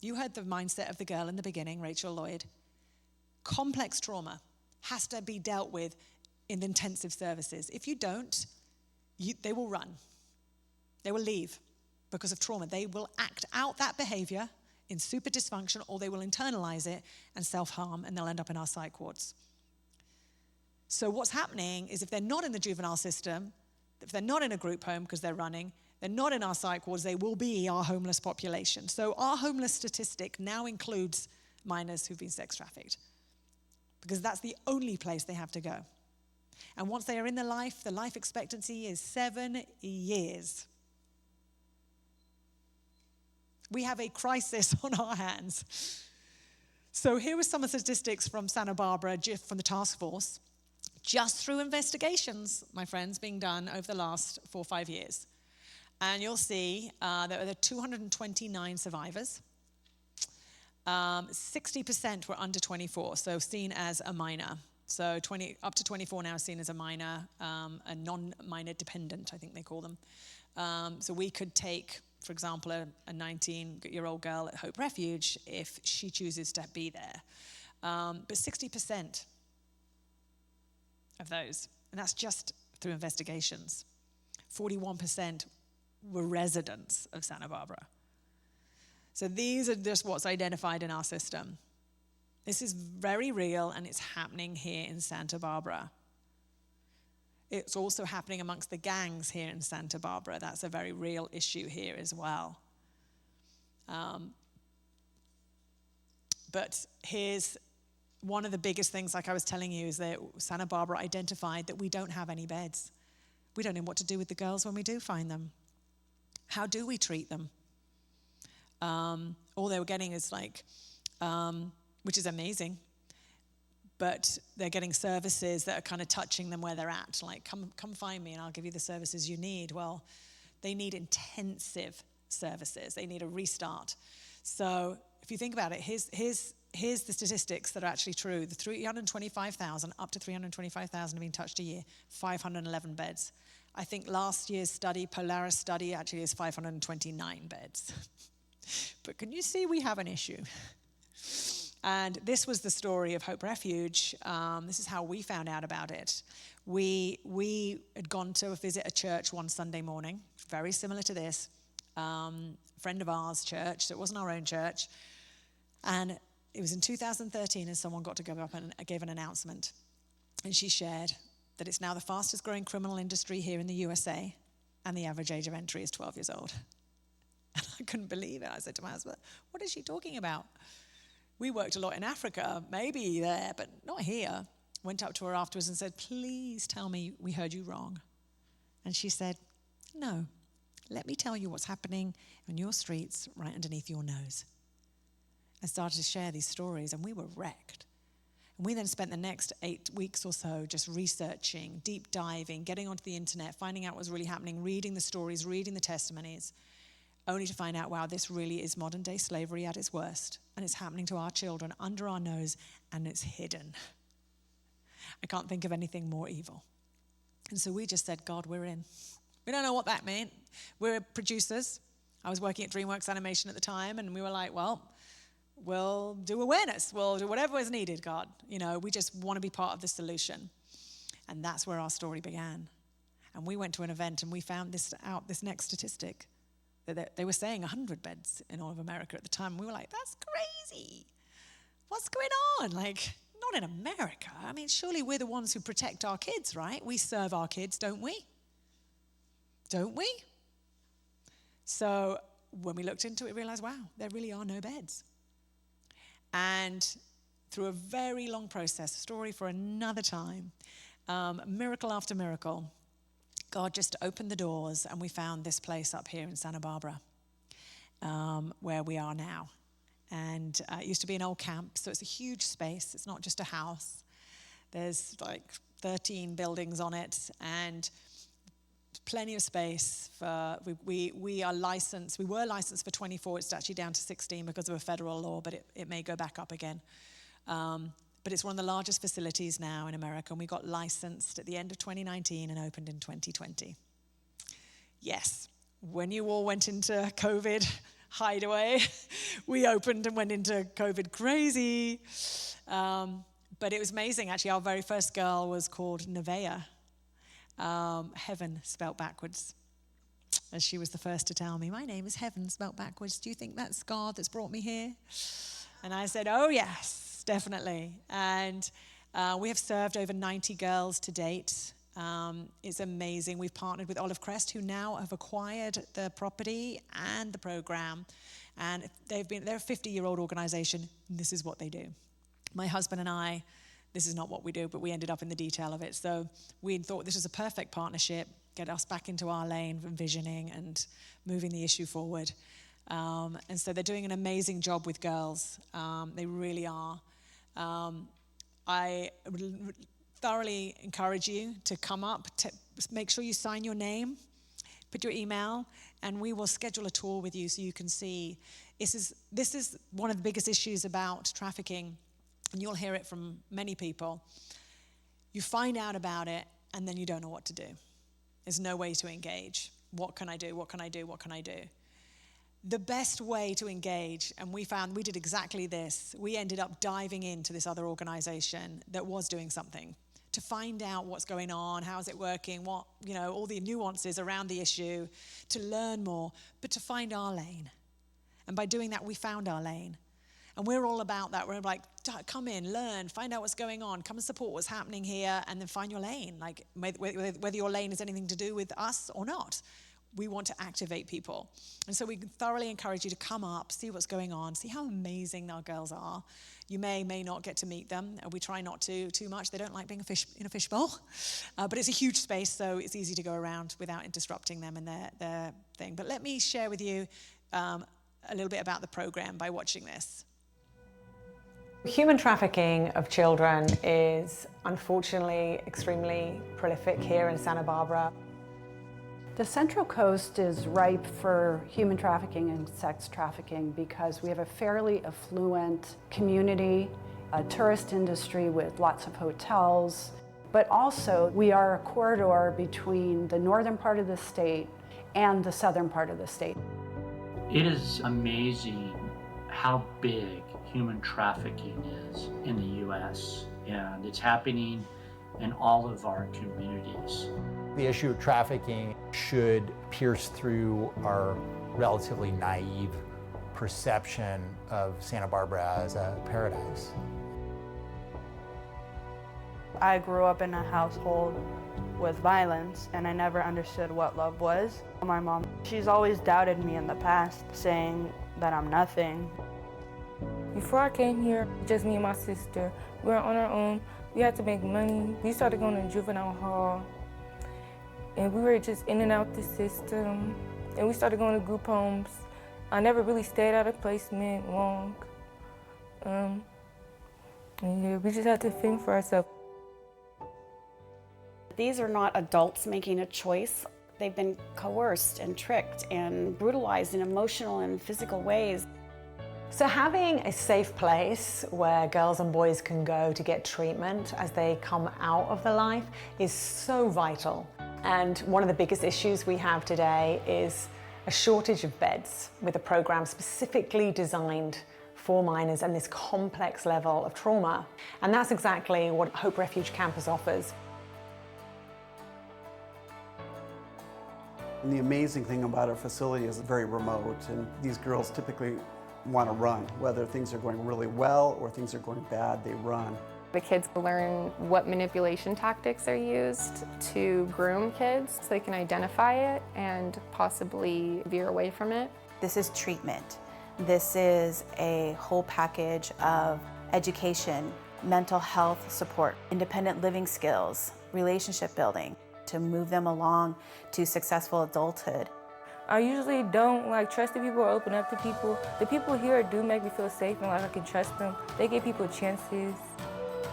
You heard the mindset of the girl in the beginning, Rachel Lloyd. Complex trauma has to be dealt with in intensive services. If you don't, they will run. They will leave because of trauma. They will act out that behavior in super dysfunction, or they will internalize it and self-harm, and they'll end up in our psych wards. So what's happening is if they're not in the juvenile system, if they're not in a group home because they're running, they're not in our psych wards, they will be our homeless population. So our homeless statistic now includes minors who've been sex trafficked because that's the only place they have to go. And once they are in the life expectancy is 7 years. We have a crisis on our hands. So here are some of the statistics from Santa Barbara, from the task force, just through investigations, my friends, being done over the last 4 or 5 years. And you'll see there are 229 survivors. 60% were under 24, so seen as a minor. So up to 24 now is seen as a minor, a non-minor dependent, I think they call them. So we could take, for example, a 19-year-old girl at Hope Refuge if she chooses to be there. But 60% of those, and that's just through investigations. 41% were residents of Santa Barbara. So these are just what's identified in our system. This is very real, and it's happening here in Santa Barbara. It's also happening amongst the gangs here in Santa Barbara. That's a very real issue here as well. But here's one of the biggest things, like I was telling you, is that Santa Barbara identified that we don't have any beds. We don't know what to do with the girls when we do find them. How do we treat them? All they were getting is which is amazing, but they're getting services that are kind of touching them where they're at. Like, come find me and I'll give you the services you need. Well, they need intensive services. They need a restart. So if you think about it, here's the statistics that are actually true. The 325,000, up to 325,000 have been touched a year, 511 beds. I think last year's study, Polaris study, actually is 529 beds. But can you see we have an issue? And this was the story of Hope Refuge. This is how we found out about it. We had gone to visit a church one Sunday morning, very similar to this, friend of ours' church, so it wasn't our own church. And it was in 2013, and someone got to go up and gave an announcement. And she shared that it's now the fastest growing criminal industry here in the USA, and the average age of entry is 12 years old. And I couldn't believe it. I said to my husband, what is she talking about? We worked a lot in Africa, maybe there, but not here. Went up to her afterwards and said, please tell me we heard you wrong. And she said, no, let me tell you what's happening on your streets right underneath your nose. I started to share these stories, and we were wrecked. And we then spent the next 8 weeks or so just researching, deep diving, getting onto the internet, finding out what was really happening, reading the stories, reading the testimonies, only to find out, wow, this really is modern day slavery at its worst. And it's happening to our children under our nose, and it's hidden. I can't think of anything more evil. And so we just said, God, we're in. We don't know what that meant. We're producers. I was working at DreamWorks Animation at the time, and we were like, well, we'll do awareness. We'll do whatever is needed, God. We just want to be part of the solution. And that's where our story began. And we went to an event, and we found this next statistic, that they were saying 100 beds in all of America at the time. We were like, that's crazy. What's going on? Like, not in America. I mean, surely we're the ones who protect our kids, right? We serve our kids, don't we? Don't we? So when we looked into it, we realized, wow, there really are no beds. And through a very long process, story for another time, miracle after miracle, God just opened the doors, and we found this place up here in Santa Barbara, where we are now. And it used to be an old camp, so it's a huge space. It's not just a house. There's like 13 buildings on it, and plenty of space for, we are licensed. We were licensed for 24. It's actually down to 16 because of a federal law, but it may go back up again. But it's one of the largest facilities now in America, and we got licensed at the end of 2019 and opened in 2020. Yes, when you all went into COVID hideaway, we opened and went into COVID crazy. But it was amazing, actually. Our very first girl was called Nevaeh, heaven spelt backwards. As she was the first to tell me, my name is heaven spelt backwards. Do you think that's God that's brought me here? And I said, oh, yes, definitely. And we have served over 90 girls to date. It's amazing. We've partnered with Crest, who now have acquired the property and the program. And they're a 50-year-old organization. This is what they do. My husband and I, this is not what we do, but we ended up in the detail of it. So we thought this was a perfect partnership, get us back into our lane of envisioning and moving the issue forward. And so they're doing an amazing job with girls. They really are. I would thoroughly encourage you to come up, make sure you sign your name, put your email, and we will schedule a tour with you so you can see. This is one of the biggest issues about trafficking, and you'll hear it from many people. You find out about it, and then you don't know what to do. There's no way to engage. What can I do? What can I do? What can I do? The best way to engage, and we did exactly this. We ended up diving into this other organization that was doing something to find out what's going on, how's it working, what, all the nuances around the issue, to learn more, but to find our lane. And by doing that, we found our lane. And we're all about that. We're like, come in, learn, find out what's going on, come and support what's happening here, and then find your lane, like whether your lane has anything to do with us or not. We want to activate people. And so we thoroughly encourage you to come up, see what's going on, see how amazing our girls are. You may not get to meet them. We try not to too much. They don't like being in a fishbowl. But it's a huge space, so it's easy to go around without disrupting them and their thing. But let me share with you a little bit about the program by watching this. Human trafficking of children is unfortunately extremely prolific here in Santa Barbara. The Central Coast is ripe for human trafficking and sex trafficking because we have a fairly affluent community, a tourist industry with lots of hotels, but also we are a corridor between the northern part of the state and the southern part of the state. It is amazing how big human trafficking is in the U.S., and it's happening in all of our communities. The issue of trafficking should pierce through our relatively naive perception of Santa Barbara as a paradise. I grew up in a household with violence, and I never understood what love was. My mom, she's always doubted me in the past, saying that I'm nothing. Before I came here, just me and my sister, we were on our own. We had to make money. We started going to juvenile hall, and we were just in and out the system. And we started going to group homes. I never really stayed out of placement long. And yeah, we just had to fend for ourselves. These are not adults making a choice. They've been coerced and tricked and brutalized in emotional and physical ways. So having a safe place where girls and boys can go to get treatment as they come out of the life is so vital. And one of the biggest issues we have today is a shortage of beds with a program specifically designed for minors and this complex level of trauma. And that's exactly what Hope Refuge Campus offers. And the amazing thing about our facility is it's very remote, and these girls typically want to run. Whether things are going really well or things are going bad, they run. The kids learn what manipulation tactics are used to groom kids so they can identify it and possibly veer away from it. This is treatment. This is a whole package of education, mental health support, independent living skills, relationship building, to move them along to successful adulthood. I usually don't trust the people or open up to people. The people here do make me feel safe and like I can trust them. They give people chances.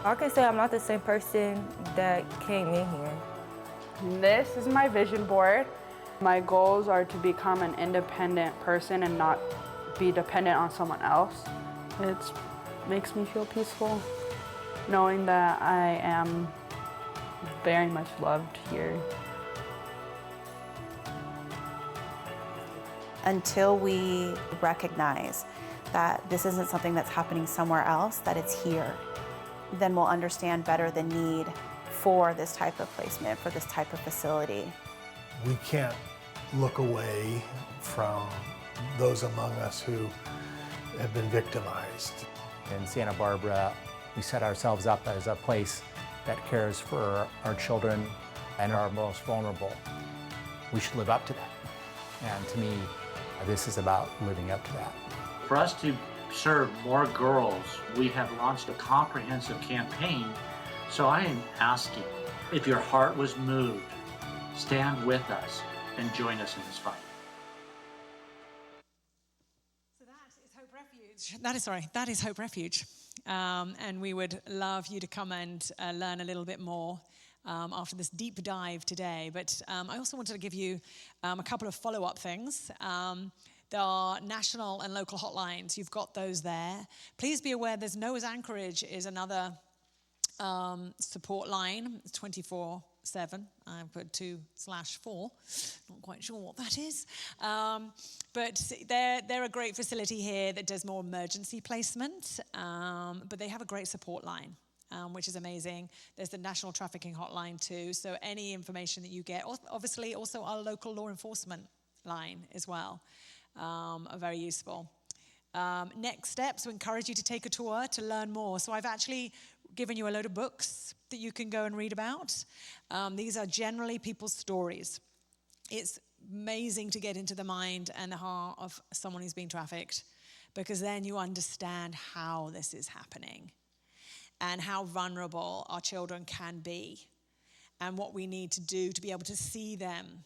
I can say I'm not the same person that came in here. This is my vision board. My goals are to become an independent person and not be dependent on someone else. It makes me feel peaceful, knowing that I am very much loved here. Until we recognize that this isn't something that's happening somewhere else, that it's here, then we'll understand better the need for this type of placement, for this type of facility. We can't look away from those among us who have been victimized. In Santa Barbara, we set ourselves up as a place that cares for our children and our most vulnerable. We should live up to that. And to me, this is about living up to that. For us to serve more girls, we have launched a comprehensive campaign. So I am asking, if your heart was moved, stand with us and join us in this fight. So that is Hope Refuge. That is Hope Refuge. And we would love you to come and learn a little bit more after this deep dive today. But I also wanted to give you a couple of follow-up things. There are national and local hotlines. You've got those there. Please be aware there's Noah's Anchorage is another support line. It's 24/7. I put 2/4. Not quite sure what that is. But they're a great facility here that does more emergency placement. But they have a great support line. Which is amazing. There's the National Trafficking Hotline too. So any information that you get, obviously also our local law enforcement line as well, are very useful. Next steps, we encourage you to take a tour to learn more. So I've actually given you a load of books that you can go and read about. These are generally people's stories. It's amazing to get into the mind and the heart of someone who's being trafficked, because then you understand how this is happening and how vulnerable our children can be and what we need to do to be able to see them.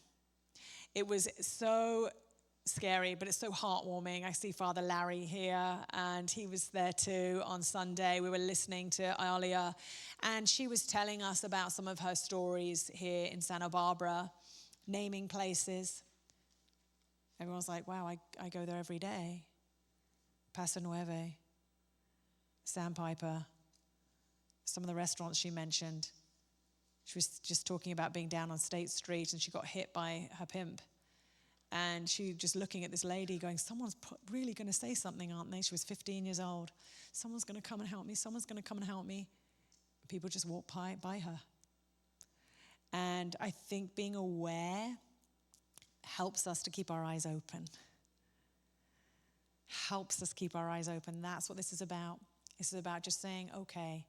It was so scary, but it's so heartwarming. I see Father Larry here, and he was there too on Sunday. We were listening to Alia, and she was telling us about some of her stories here in Santa Barbara, naming places. Everyone's like, wow, I go there every day. Paso Nueve, Sandpiper, some of the restaurants she mentioned. She was just talking about being down on State Street, and she got hit by her pimp. And she just looking at this lady going, someone's really going to say something, aren't they? She was 15 years old. Someone's going to come and help me. Someone's going to come and help me. People just walk by her. And I think being aware helps us to keep our eyes open. Helps us keep our eyes open. That's what this is about. This is about just saying, okay,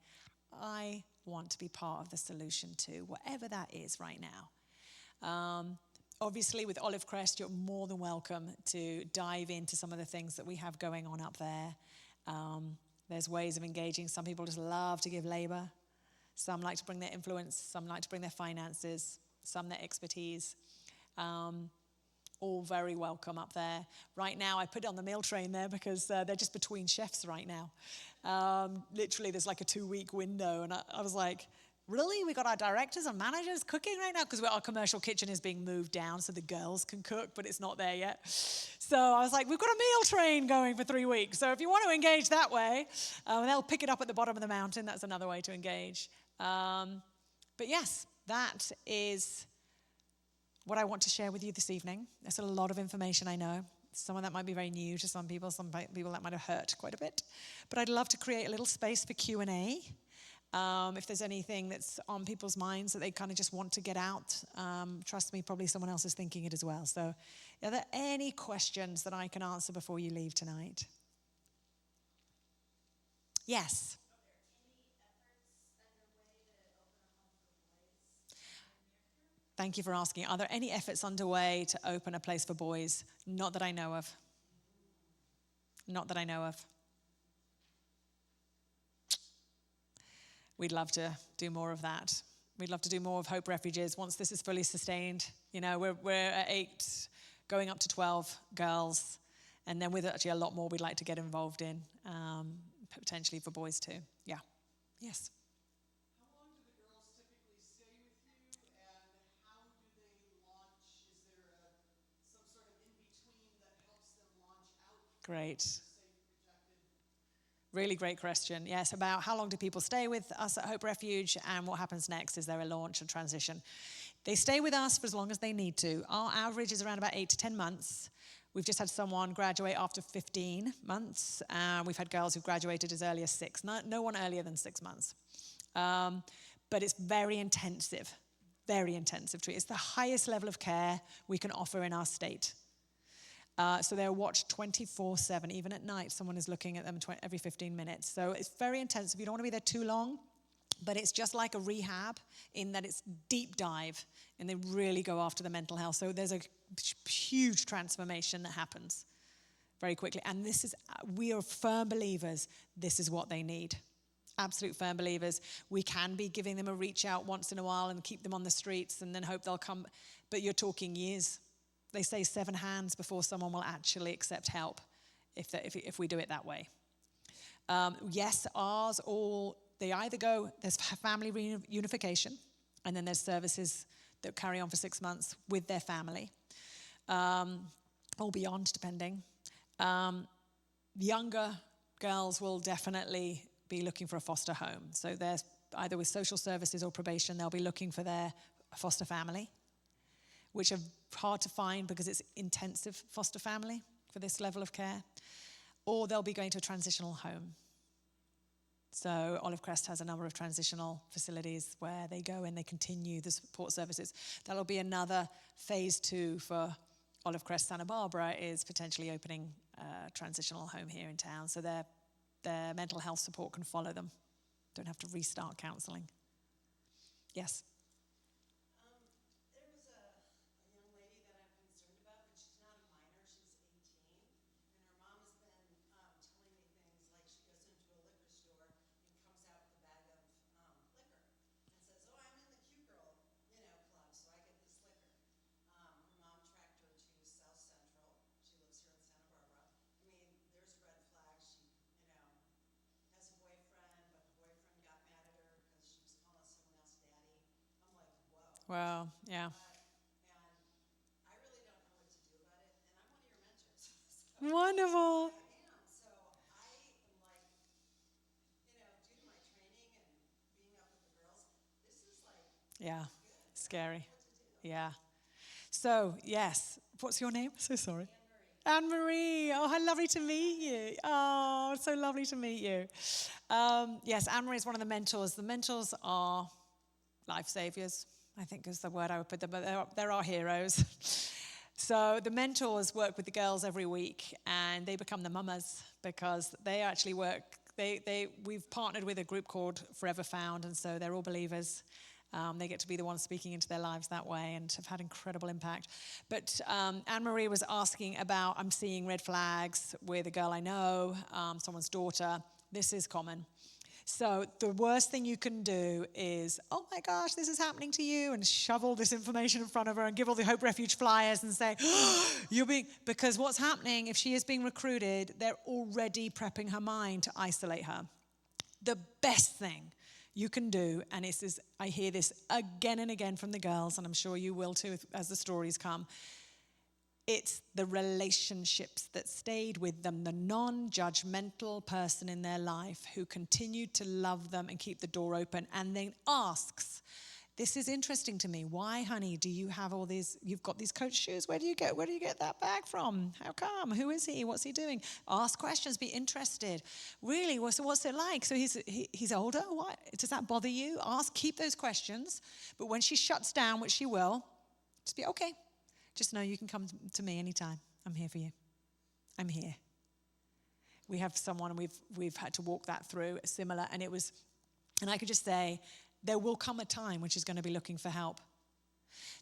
I want to be part of the solution too, whatever that is right now. Obviously, with Olive Crest, you're more than welcome to dive into some of the things that we have going on up there. There's ways of engaging. Some people just love to give labor. Some like to bring their influence. Some like to bring their finances. Some their expertise. All very welcome up there. Right now, I put it on the meal train there because they're just between chefs right now. Literally, there's like a 2-week window. And I was like, really? We got our directors and managers cooking right now? Because our commercial kitchen is being moved down so the girls can cook, but it's not there yet. So I was like, we've got a meal train going for 3 weeks. So if you want to engage that way, they'll pick it up at the bottom of the mountain. That's another way to engage. But yes, that is what I want to share with you this evening. There's a lot of information, I know. Some of that might be very new to some people that might have hurt quite a bit. But I'd love to create a little space for Q&A. If there's anything that's on people's minds that they kind of just want to get out, trust me, probably someone else is thinking it as well. So are there any questions that I can answer before you leave tonight? Yes. Thank you for asking. Are there any efforts underway to open a place for boys? Not that I know of. Not that I know of. We'd love to do more of that. We'd love to do more of Hope Refuges once this is fully sustained. You know, we're at 8, going up to 12 girls, and then with actually a lot more we'd like to get involved in, potentially for boys too. Yeah. Yes. How long do the girls typically stay with you, and how do they launch? Is there some sort of in-between that helps them launch out? Great. Really great question. Yes, about how long do people stay with us at Hope Refuge and what happens next? Is there a launch and transition? They stay with us for as long as they need to. Our average is around about 8 to 10 months. We've just had someone graduate after 15 months. We've had girls who've graduated as early as 6. No one earlier than 6 months. But it's very intensive treatment. It's the highest level of care we can offer in our state. So they're watched 24/7. Even at night, someone is looking at them every 15 minutes. So it's very intensive. You don't want to be there too long, but it's just like a rehab in that it's deep dive, and they really go after the mental health. So there's a huge transformation that happens very quickly. And we are firm believers, this is what they need. Absolute firm believers. We can be giving them a reach out once in a while and keep them on the streets and then hope they'll come, but you're talking years. They say 7 hands before someone will actually accept help if we do it that way. Yes, ours they either go, there's family reunification, and then there's services that carry on for 6 months with their family, or beyond, depending. Younger girls will definitely be looking for a foster home. So there's either with social services or probation, they'll be looking for their foster family, which are hard to find because it's intensive foster family for this level of care, or they'll be going to a transitional home. So Olive Crest has a number of transitional facilities where they go and they continue the support services. That'll be another phase 2 for Olive Crest Santa Barbara, is potentially opening a transitional home here in town so their mental health support can follow them. Don't have to restart counseling. Yes? Wow. Yeah. Wonderful. Yeah. Scary. Yeah. So, yes. What's your name? So sorry. Anne-Marie. Oh, how lovely to meet you. Oh, so lovely to meet you. Yes, Anne-Marie is one of the mentors. The mentors are life saviors, I think is the word I would put them, but they're our heroes. So the mentors work with the girls every week, and they become the mamas because they actually work. We've partnered with a group called Forever Found, and so they're all believers. They get to be the ones speaking into their lives that way and have had incredible impact. But Anne-Marie was asking about, I'm seeing red flags with a girl I know, someone's daughter. This is common. So the worst thing you can do is, oh my gosh, this is happening to you, and shove all this information in front of her and give all the Hope Refuge flyers and say, oh, because what's happening, if she is being recruited, they're already prepping her mind to isolate her. The best thing you can do, and I hear this again and again from the girls, and I'm sure you will too as the stories come, it's the relationships that stayed with them, the non-judgmental person in their life who continued to love them and keep the door open, and then asks, this is interesting to me. Why, honey, do you have all these, you've got these Coach shoes. Where do you get that bag from? How come? Who is he? What's he doing? Ask questions, be interested. Really, what's it like? So he's older? What? Does that bother you? Ask, keep those questions. But when she shuts down, which she will, just be, okay. Just know you can come to me anytime. I'm here for you. I'm here. We have someone, and we've had to walk that through similar, and I could just say, there will come a time when she's going to be looking for help.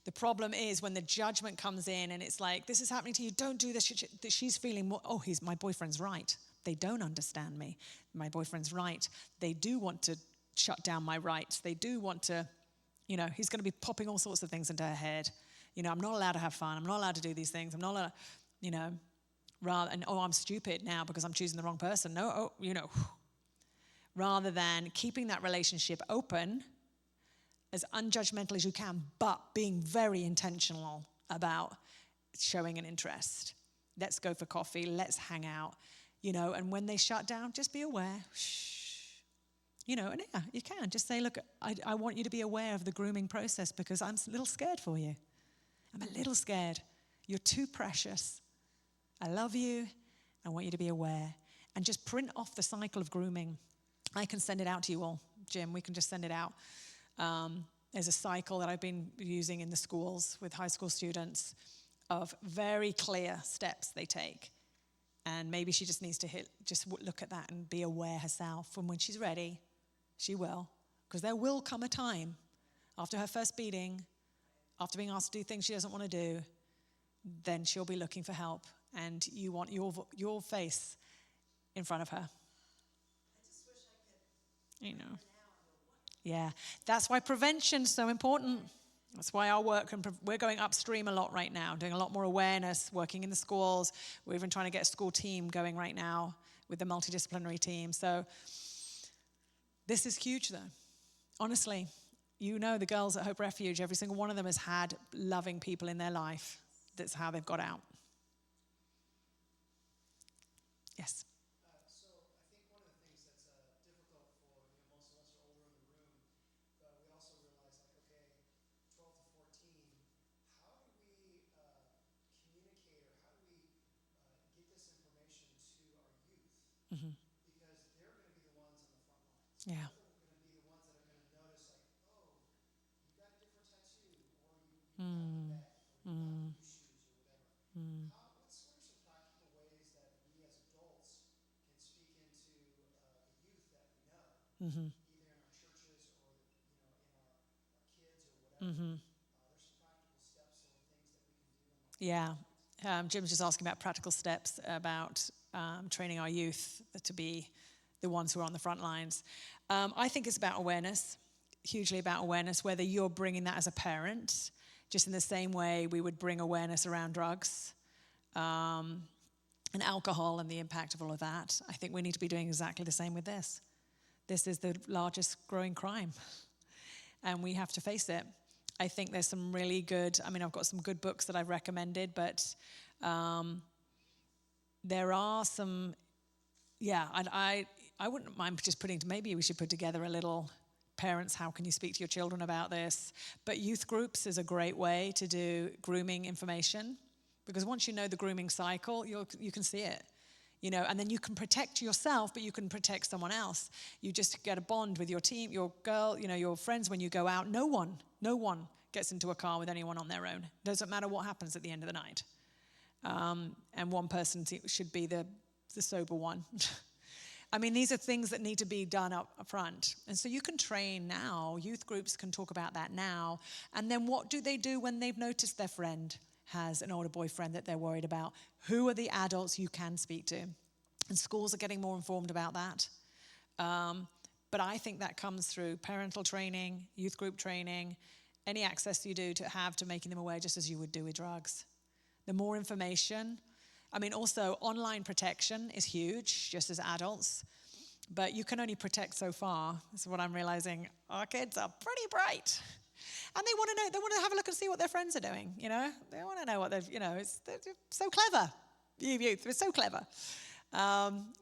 The problem is when the judgment comes in, and it's like, this is happening to you. Don't do this. She's feeling more. Oh, my boyfriend's right. They don't understand me. My boyfriend's right. They do want to shut down my rights. They do want to. He's going to be popping all sorts of things into her head. I'm not allowed to have fun. I'm not allowed to do these things. I'm not allowed, I'm stupid now because I'm choosing the wrong person. No, rather than keeping that relationship open, as unjudgmental as you can, but being very intentional about showing an interest. Let's go for coffee. Let's hang out. And when they shut down, just be aware. Shh. And yeah, you can. Just say, look, I want you to be aware of the grooming process because I'm a little scared for you. I'm a little scared. You're too precious. I love you. I want you to be aware. And just print off the cycle of grooming. I can send it out to you all, Jim. We can just send it out. There's a cycle that I've been using in the schools with high school students of very clear steps they take. And maybe she just needs to look at that and be aware herself. And when she's ready, she will. Because there will come a time after her first beating, after being asked to do things she doesn't want to do, then she'll be looking for help. And you want your face in front of her. Yeah, that's why prevention's so important. That's why our work, we're going upstream a lot right now, doing a lot more awareness, working in the schools. We're even trying to get a school team going right now with the multidisciplinary team. So this is huge, though. Honestly, the girls at Hope Refuge, every single one of them has had loving people in their life. That's how they've got out. Yes. Mm-hmm. Because they're going to be the ones on the front lines. Yeah. They're going to be the ones that are going to notice, like, oh, you've got a different tattoo, or you've got a bag, or you've got new shoes, or whatever. What sort of some practical ways that we as adults can speak into the youth that we know, either in our churches or in our kids or whatever? There's some practical steps or things that we can do. Yeah. Jim's just asking about practical steps about training our youth to be the ones who are on the front lines. I think it's about awareness, hugely about awareness, whether you're bringing that as a parent, just in the same way we would bring awareness around drugs and alcohol and the impact of all of that. I think we need to be doing exactly the same with this. This is the largest growing crime, and we have to face it. I think there's some really good, I mean, I've got some good books that I've recommended, but there are some, I wouldn't mind just maybe we should put together a little parents, how can you speak to your children about this? But youth groups is a great way to do grooming information, because once you know the grooming cycle, you can see it. And then you can protect yourself, but you can protect someone else. You just get a bond with your team, your girl, your friends when you go out. No one gets into a car with anyone on their own. Doesn't matter what happens at the end of the night. And one person should be the sober one. I mean, these are things that need to be done up front. And so you can train now. Youth groups can talk about that now. And then what do they do when they've noticed their friend has an older boyfriend that they're worried about? Who are the adults you can speak to? And schools are getting more informed about that. But I think that comes through parental training, youth group training, any access you do to have to making them aware, just as you would do with drugs. The more information, I mean, also online protection is huge, just as adults. But you can only protect so far. That's what I'm realizing. Our kids are pretty bright. And they want to know, they want to have a look and see what their friends are doing, They want to know what they're so clever. Youth, it's so clever.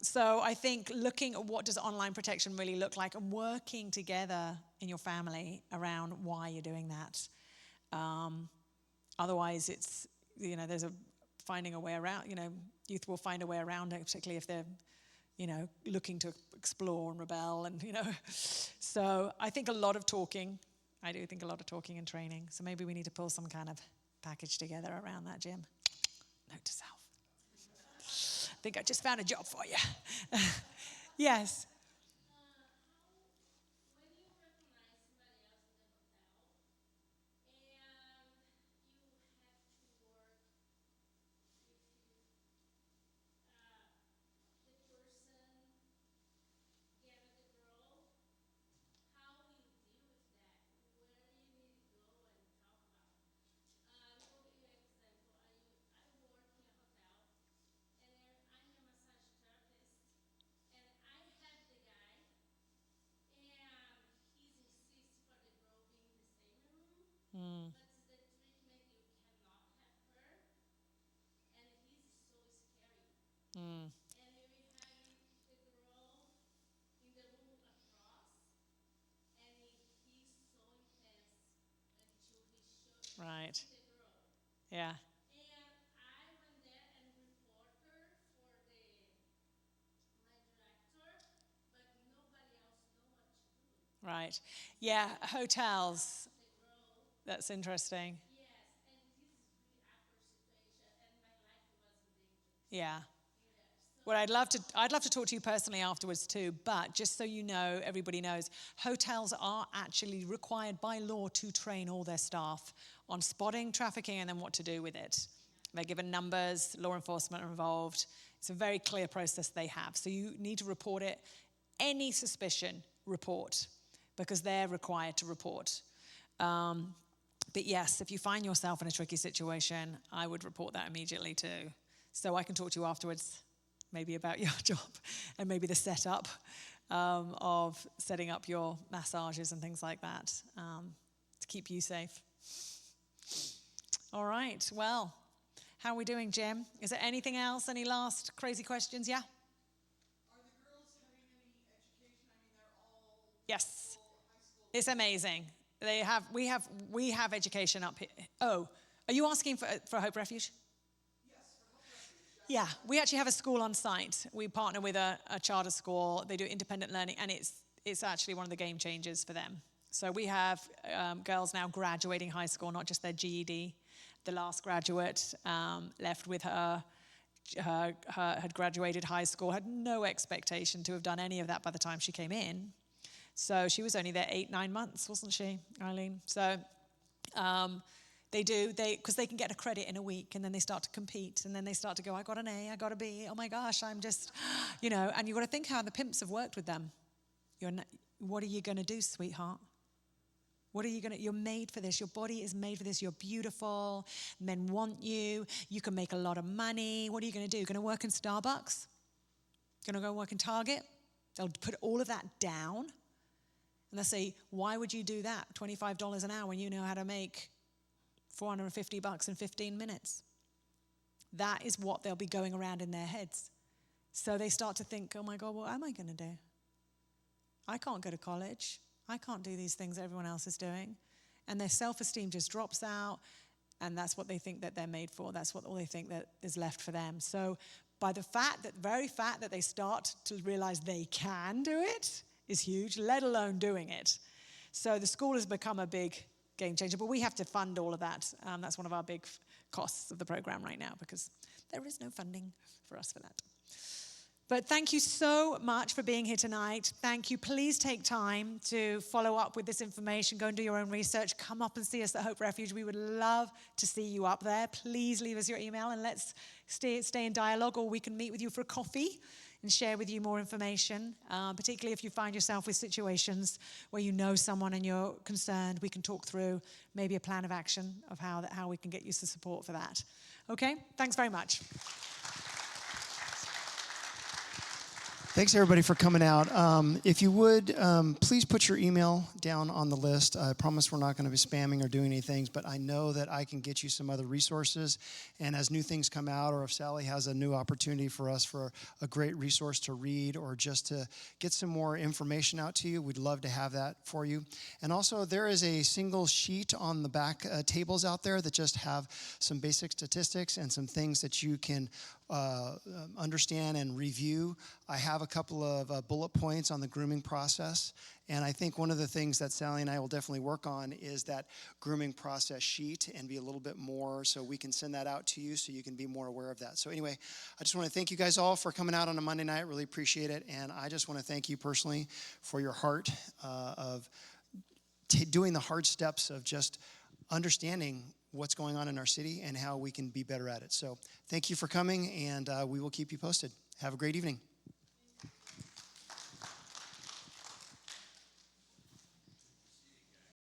So I think looking at what does online protection really look like and working together in your family around why you're doing that. Otherwise, it's, there's finding a way around, youth will find a way around it, particularly if they're, looking to explore and rebel and, So I think a lot of talking. I do think a lot of talking and training. So maybe we need to pull some kind of package together around that, Jim. Note to self. I think I just found a job for you. Yes. Mm. Mm. Right. Yeah. Right. Yeah, hotels. That's interesting. Yeah. Well, I'd love to talk to you personally afterwards too, but just so you know, everybody knows, hotels are actually required by law to train all their staff on spotting trafficking and then what to do with it. They're given numbers, law enforcement are involved. It's a very clear process they have. So you need to report it. Any suspicion, report, because they're required to report. But yes, if you find yourself in a tricky situation, I would report that immediately too. So I can talk to you afterwards, maybe about your job and maybe the setup of setting up your massages and things like that to keep you safe. All right, well, how are we doing, Jim? Is there anything else? Any last crazy questions? Yeah? Are the girls having any education? I mean, they're all yes. High school. It's amazing. We have education up here. Oh, are you asking for Hope Refuge? Yeah, we actually have a school on site. We partner with a charter school. They do independent learning, and it's actually one of the game changers for them. So we have girls now graduating high school, not just their GED. The last graduate left with her had graduated high school, had no expectation to have done any of that by the time she came in. So she was only there 8-9 months, wasn't she, Eileen? So because they can get a credit in a week, and then they start to compete, and then they start to go, I got an A, I got a B, oh my gosh, I'm just, and you've got to think how the pimps have worked with them. What are you going to do, sweetheart? You're made for this. Your body is made for this. You're beautiful. Men want you. You can make a lot of money. What are you going to do? You're going to work in Starbucks? Going to go work in Target? They'll put all of that down, And they say, why would you do that? $25 an hour when you know how to make $450 in 15 minutes. That is what they'll be going around in their heads. So they start to think, oh my God, what am I going to do? I can't go to college. I can't do these things that everyone else is doing. And their self-esteem just drops out, and that's what they think that they're made for. That's what all they think that is left for them. So by the very fact that they start to realize they can do it is huge, let alone doing it. So the school has become a big game changer, but we have to fund all of that. That's one of our big costs of the program right now, because there is no funding for us for that. But thank you so much for being here tonight. Thank you. Please take time to follow up with this information. Go and do your own research. Come up and see us at Hope Refuge. We would love to see you up there. Please leave us your email and let's stay in dialogue, or we can meet with you for a coffee and share with you more information, particularly if you find yourself with situations where you know someone and you're concerned. We can talk through maybe a plan of action of how we can get you some support for that. Okay? Thanks very much. Thanks, everybody, for coming out. If you would, please put your email down on the list. I promise we're not going to be spamming or doing any things, but I know that I can get you some other resources. And as new things come out, or if Sally has a new opportunity for us for a great resource to read or just to get some more information out to you, we'd love to have that for you. And also, there is a single sheet on the back tables out there that just have some basic statistics and some things that you can understand and review. I have a couple of bullet points on the grooming process, and I think one of the things that Sally and I will definitely work on is that grooming process sheet and be a little bit more, so we can send that out to you so you can be more aware of that. So anyway, I just want to thank you guys all for coming out on a Monday night. Really appreciate it, and I just want to thank you personally for your heart of doing the hard steps of just understanding what's going on in our city and how we can be better at it. So thank you for coming, and we will keep you posted. Have a great evening.